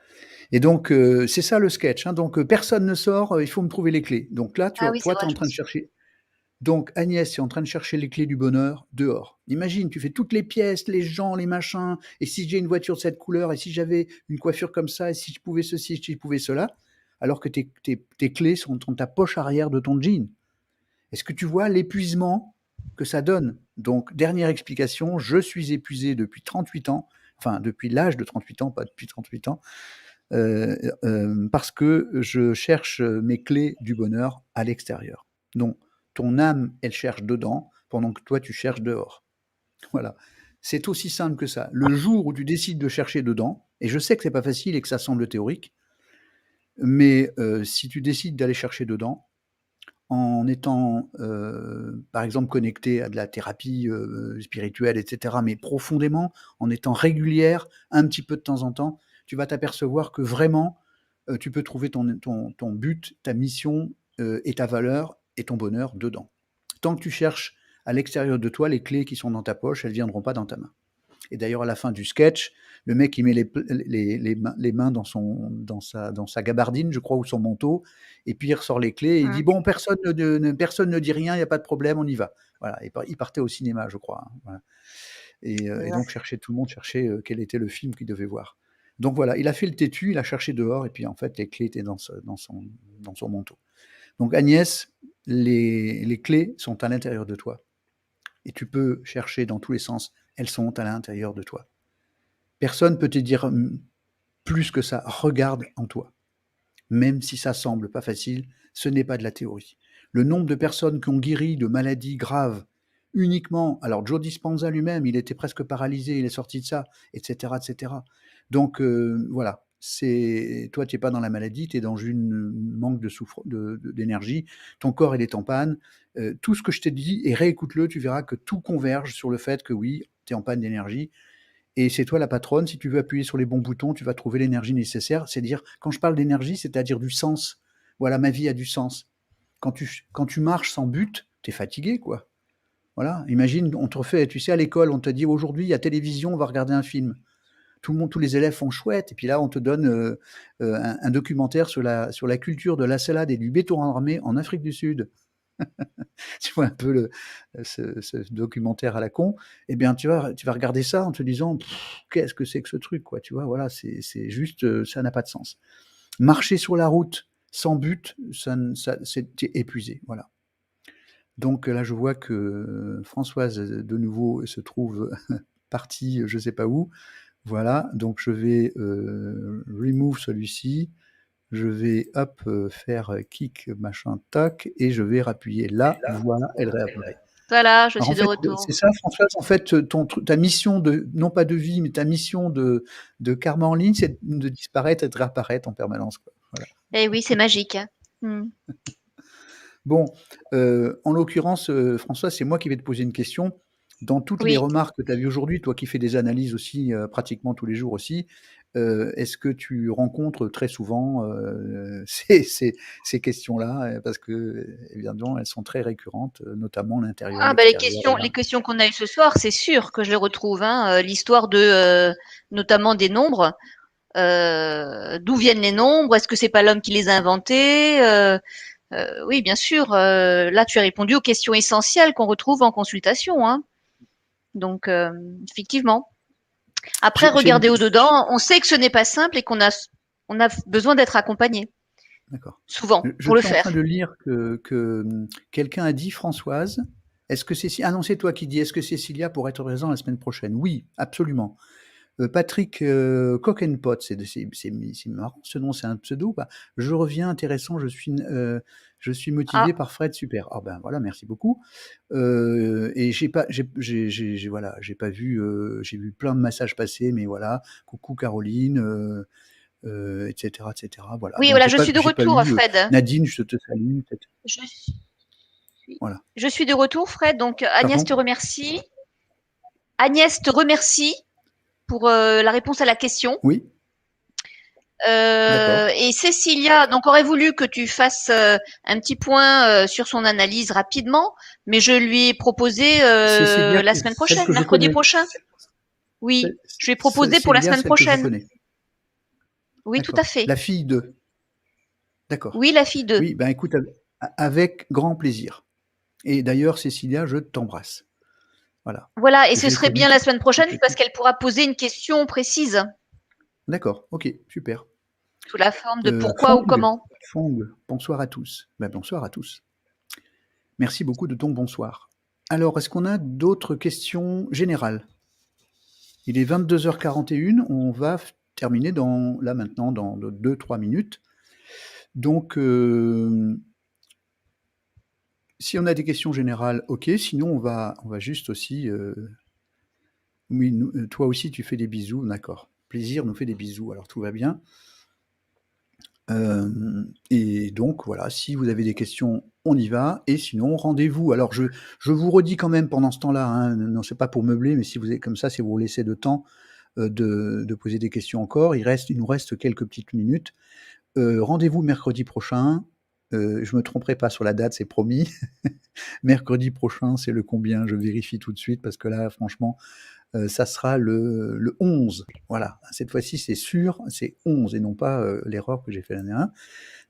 Et donc, c'est ça le sketch. Hein. Donc, personne ne sort, il faut me trouver les clés. Donc là, toi, tu es en train de chercher. Donc, Agnès est en train de chercher les clés du bonheur dehors. Imagine, tu fais toutes les pièces, les gens, les machins, et si j'ai une voiture de cette couleur, et si j'avais une coiffure comme ça, et si je pouvais ceci, si je pouvais cela, alors que tes clés sont dans ta poche arrière de ton jean. Est-ce que tu vois l'épuisement que ça donne? Donc, dernière explication, je suis épuisé depuis 38 ans, enfin, depuis l'âge de 38 ans, pas depuis 38 ans, parce que je cherche mes clés du bonheur à l'extérieur. Donc, ton âme, elle cherche dedans, pendant que toi, tu cherches dehors. Voilà. C'est aussi simple que ça. Le jour où tu décides de chercher dedans, et je sais que c'est pas facile et que ça semble théorique, mais si tu décides d'aller chercher dedans, en étant, par exemple, connecté à de la thérapie spirituelle, etc., mais profondément, en étant régulière, un petit peu de temps en temps, tu vas t'apercevoir que vraiment, tu peux trouver ton but, ta mission et ta valeur et ton bonheur dedans. Tant que tu cherches à l'extérieur de toi, les clés qui sont dans ta poche, elles ne viendront pas dans ta main. Et d'ailleurs, à la fin du sketch, le mec, il met les mains dans sa gabardine, je crois, ou son manteau, et puis il ressort les clés, et il dit, bon, personne ne dit rien, il n'y a pas de problème, on y va. Voilà, il partait au cinéma, je crois. Hein, voilà. Et donc, tout le monde cherchait quel était le film qu'il devait voir. Donc voilà, il a fait le têtu, il a cherché dehors, et puis en fait, les clés étaient dans son manteau. Donc Agnès, les clés sont à l'intérieur de toi. Et tu peux chercher dans tous les sens, elles sont à l'intérieur de toi. Personne ne peut te dire plus que ça, regarde en toi. Même si ça semble pas facile, ce n'est pas de la théorie. Le nombre de personnes qui ont guéri de maladies graves uniquement, alors Joe Dispenza lui-même, il était presque paralysé, il est sorti de ça, etc. etc. Donc voilà, toi tu n'es pas dans la maladie, tu es dans une manque d'énergie, ton corps il est en panne, tout ce que je t'ai dit, et réécoute-le, tu verras que tout converge sur le fait que oui, tu es en panne d'énergie, et c'est toi la patronne, si tu veux appuyer sur les bons boutons, tu vas trouver l'énergie nécessaire, c'est-à-dire, quand je parle d'énergie, c'est-à-dire du sens, voilà, ma vie a du sens. Quand tu marches sans but, tu es fatigué, quoi. Voilà, imagine, on te refait, tu sais, à l'école, on te dit, aujourd'hui, il y a télévision, on va regarder un film. Tous les élèves font chouette, et puis là, on te donne un documentaire sur la culture de la salade et du béton armé en Afrique du Sud. Tu vois un peu ce documentaire à la con, eh bien, tu vas regarder ça en te disant, qu'est-ce que c'est que ce truc, quoi, tu vois, voilà, c'est juste, ça n'a pas de sens. Marcher sur la route sans but, t'es épuisé, voilà. Donc là, je vois que Françoise, de nouveau, se trouve partie, je ne sais pas où. Voilà, donc je vais remove celui-ci. Je vais faire kick machin tac et je vais rappuyer là. Voilà, elle réapparaît. Voilà, je Alors suis en de fait, retour. c'est ça, Françoise. En fait, ta mission de, non pas de vie, mais ta mission de karma en ligne, c'est de disparaître et de réapparaître en permanence, quoi. Voilà. Eh oui, c'est magique. Bon, en l'occurrence, Françoise, c'est moi qui vais te poser une question. Dans toutes les Oui. remarques que tu as vues aujourd'hui, toi qui fais des analyses aussi pratiquement tous les jours aussi, est-ce que tu rencontres très souvent ces questions-là? Parce que, évidemment, elles sont très récurrentes, notamment l'intérieur, Ah, bah, l'extérieur. les questions qu'on a eues ce soir, c'est sûr que je les retrouve. L'histoire de, notamment des nombres. D'où viennent les nombres? Est-ce que c'est pas l'homme qui les a inventés? Oui, bien sûr. Là, tu as répondu aux questions essentielles qu'on retrouve en consultation. Donc, effectivement. Après, regarder au-dedans, on sait que ce n'est pas simple et qu'on a besoin d'être accompagné. D'accord. Souvent, Je pour le suis en faire. train de lire que quelqu'un a dit, Françoise, est-ce que c'est... Ah non, c'est toi qui dis, est-ce que Cécilia pourrait être présente la semaine prochaine? Oui, absolument. Patrick Coquenpot, c'est marrant, ce nom, c'est un pseudo. Bah, je reviens, intéressant, je suis motivé par Fred, super. Ah ben voilà, merci beaucoup. Et j'ai pas vu, j'ai vu plein de messages passer, mais voilà, coucou Caroline, etc., etc. Voilà. Oui, Donc voilà, je suis de j'ai pas retour, eu Fred. Nadine, je te salue. Voilà. Je suis de retour, Fred. Donc, Agnès te remercie. Agnès te remercie pour la réponse à la question. Oui. Et Cécilia, donc aurait voulu que tu fasses un petit point sur son analyse rapidement, mais je lui ai proposé Cécilia, la semaine prochaine, celle mercredi prochain. Oui, je lui ai proposé pour la semaine prochaine. Oui, tout à fait. La fille de. D'accord. Oui, la fille de. Oui, ben écoute, avec grand plaisir. Et d'ailleurs, Cécilia, je t'embrasse. Voilà. Voilà, et ce serait bien la semaine prochaine parce qu'elle pourra poser une question précise. D'accord, ok, super. Sous la forme de pourquoi ou comment. Fong, bonsoir à tous. Ben, bonsoir à tous. Merci beaucoup de ton bonsoir. Alors, est-ce qu'on a d'autres questions générales? Il est 22h41, on va terminer là maintenant dans 2-3 minutes. Donc, si on a des questions générales, ok. Sinon, on va juste aussi... oui, toi aussi, tu fais des bisous, d'accord. Plaisir nous fait des bisous, alors tout va bien. Et donc, voilà, si vous avez des questions, on y va. Et sinon, rendez-vous. Alors, je vous redis quand même pendant ce temps-là, non, c'est pas pour meubler, mais si vous êtes comme ça, si vous vous laissez de temps de poser des questions encore, il nous reste quelques petites minutes. Rendez-vous mercredi prochain. Je me tromperai pas sur la date, c'est promis. Mercredi prochain, c'est le combien? Je vérifie tout de suite parce que là, franchement, ça sera le 11. Voilà, cette fois-ci, c'est sûr, c'est 11 et non pas l'erreur que j'ai fait l'année dernière.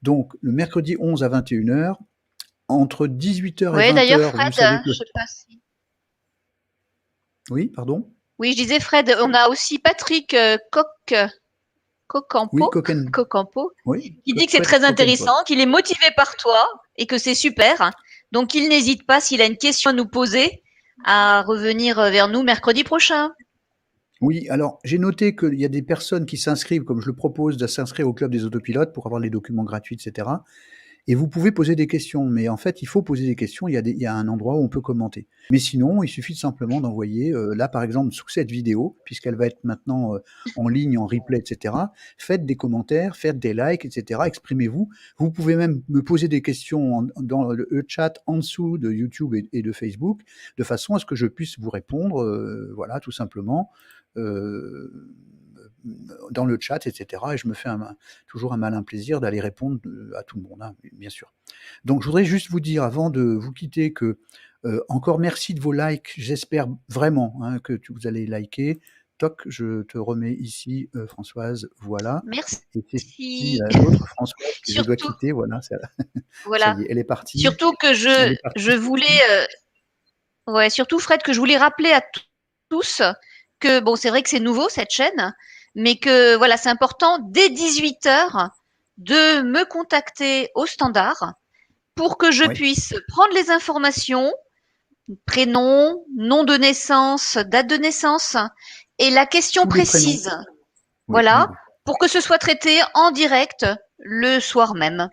Donc, le mercredi 11 à 21h, entre 18h et 20h, d'ailleurs, Fred, vous savez que... je sais pas si... Oui, pardon? Oui, je disais, Fred, on a aussi Patrick Cocampo, oui, qui dit que c'est très intéressant, qu'il est motivé par toi et que c'est super. Donc, il n'hésite pas, s'il a une question à nous poser, à revenir vers nous mercredi prochain. Oui, alors j'ai noté qu'il y a des personnes qui s'inscrivent, comme je le propose, de s'inscrire au club des autopilotes pour avoir les documents gratuits, etc. Et vous pouvez poser des questions, mais en fait, il faut poser des questions, il y a un endroit où on peut commenter. Mais sinon, il suffit simplement d'envoyer, là par exemple, sous cette vidéo, puisqu'elle va être maintenant en ligne, en replay, etc., faites des commentaires, faites des likes, etc., exprimez-vous. Vous pouvez même me poser des questions dans le chat en dessous de YouTube et de Facebook, de façon à ce que je puisse vous répondre, voilà, tout simplement. Dans le chat, etc. Et je me fais toujours un malin plaisir d'aller répondre à tout le monde, bien sûr. Donc, je voudrais juste vous dire, avant de vous quitter, que encore merci de vos likes. J'espère vraiment que vous allez liker. Toc, je te remets ici, Françoise, voilà. Merci. Et l'autre Françoise que je dois quitter, voilà. Voilà. Ça y est, elle est partie. Surtout que je voulais... surtout Fred, que je voulais rappeler à tous que, bon, c'est vrai que c'est nouveau cette chaîne, mais que voilà, c'est important dès 18h de me contacter au standard pour que je Oui. puisse prendre les informations, prénom, nom de naissance, date de naissance et la question Tous les prénoms. précise. Oui, Voilà, pour que ce soit traité en direct le soir même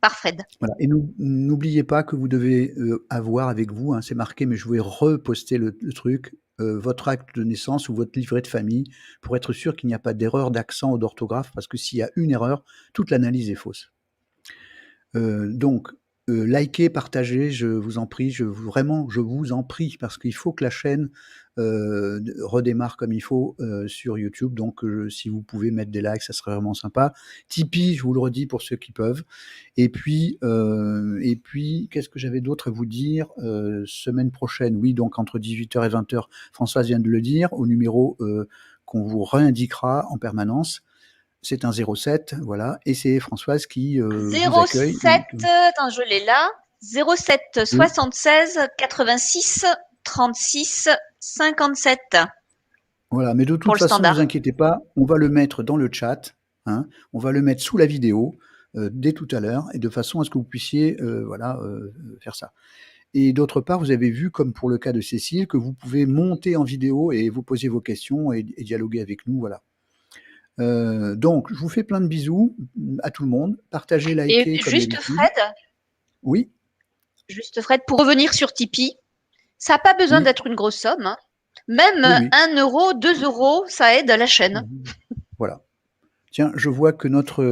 par Fred. Voilà. Et n'oubliez pas que vous devez avoir avec vous, hein, c'est marqué, mais je vais reposter le truc, votre acte de naissance ou votre livret de famille pour être sûr qu'il n'y a pas d'erreur d'accent ou d'orthographe, parce que s'il y a une erreur, toute l'analyse est fausse. Donc, likez, partagez, je vous en prie, vraiment, je vous en prie, parce qu'il faut que la chaîne redémarre comme il faut sur YouTube. Donc, si vous pouvez mettre des likes, ça serait vraiment sympa. Tipeee, je vous le redis pour ceux qui peuvent. Et puis, qu'est-ce que j'avais d'autre à vous dire semaine prochaine, oui, donc entre 18h et 20h, Françoise vient de le dire, au numéro qu'on vous réindiquera en permanence. C'est un 07, voilà, et c'est Françoise qui vous accueille. 07, attends, je l'ai là. 07 76 86 36 57. Voilà, mais de toute façon, ne vous inquiétez pas, on va le mettre dans le chat, hein, on va le mettre sous la vidéo dès tout à l'heure, et de façon à ce que vous puissiez faire ça. Et d'autre part, vous avez vu, comme pour le cas de Cécile, que vous pouvez monter en vidéo et vous poser vos questions et dialoguer avec nous, voilà. Donc, je vous fais plein de bisous à tout le monde. Partagez, likez. Et juste Fred. Oui. Juste Fred, pour revenir sur Tipeee, ça n'a pas besoin d'être une grosse somme. Hein. Même 1 euro, 2 euros, ça aide à la chaîne. Voilà. Tiens, je vois que notre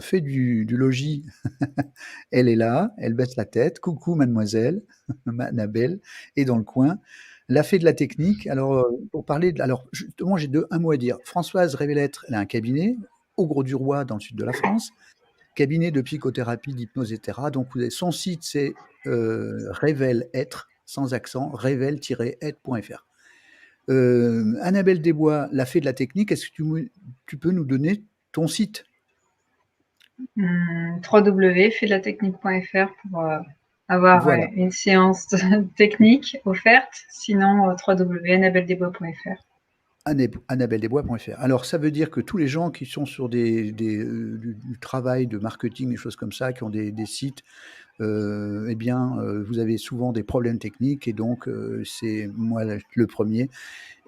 fée du logis, elle est là, elle baisse la tête. Coucou mademoiselle, Annabelle, est dans le coin. La fée de la technique, alors pour parler, alors justement j'ai un mot à dire. Françoise Révélettre, elle a un cabinet au Grau-du-Roi dans le sud de la France, cabinet de psychothérapie, d'hypnose, etc. Donc vous avez, son site c'est révèle-être, sans accent, révèle-être.fr. Annabelle Desbois, la fée de la technique, est-ce que tu peux nous donner ton site? www.fedelatechnique.fr pour avoir une séance technique offerte, sinon www.annabelledesbois.fr. Annabelledesbois.fr. Alors, ça veut dire que tous les gens qui sont sur du travail de marketing, des choses comme ça, qui ont des sites, eh bien, vous avez souvent des problèmes techniques, et donc c'est moi le premier.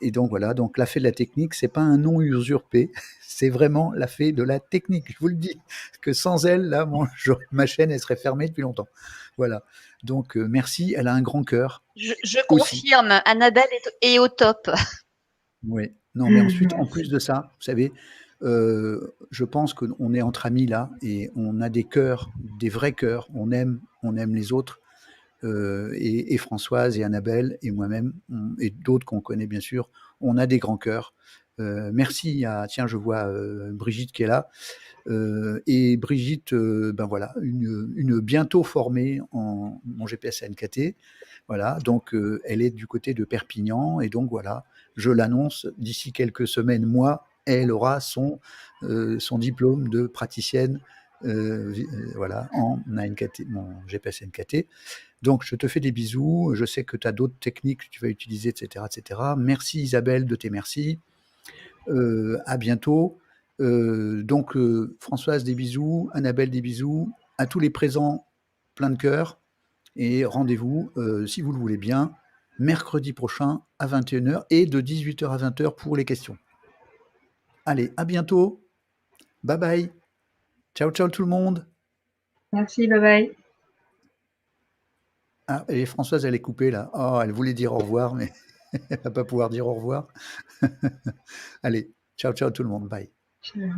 Et donc voilà, donc la fée de la technique, c'est pas un nom usurpé, c'est vraiment la fée de la technique. Je vous le dis, que sans elle, là, ma chaîne, elle serait fermée depuis longtemps. Voilà. Donc merci, elle a un grand cœur. Je confirme, Annabelle est au top. Oui. Non, mais ensuite, en plus de ça, vous savez, je pense qu'on est entre amis là, et on a des cœurs, des vrais cœurs. On aime les autres. Et Françoise et Annabelle et moi-même et d'autres qu'on connaît bien sûr, on a des grands cœurs. Merci tiens, je vois Brigitte qui est là. Et Brigitte, ben voilà, une bientôt formée en GPS NKT. Voilà, donc elle est du côté de Perpignan, et donc voilà, je l'annonce, d'ici quelques semaines, elle aura son diplôme de praticienne voilà, en ANKT, mon GPS NKT. Donc, je te fais des bisous. Je sais que tu as d'autres techniques que tu vas utiliser, etc., etc. Merci Isabelle de tes merci. À bientôt. Donc, Françoise, des bisous. Annabelle, des bisous. À tous les présents, plein de cœur. Et rendez-vous, si vous le voulez bien, mercredi prochain à 21h et de 18h à 20h pour les questions. Allez, à bientôt. Bye bye. Ciao, ciao tout le monde. Merci, bye bye. Ah, et Françoise, elle est coupée là. Oh, elle voulait dire au revoir, mais elle va pas pouvoir dire au revoir. Allez, ciao, ciao tout le monde. Bye. Ciao.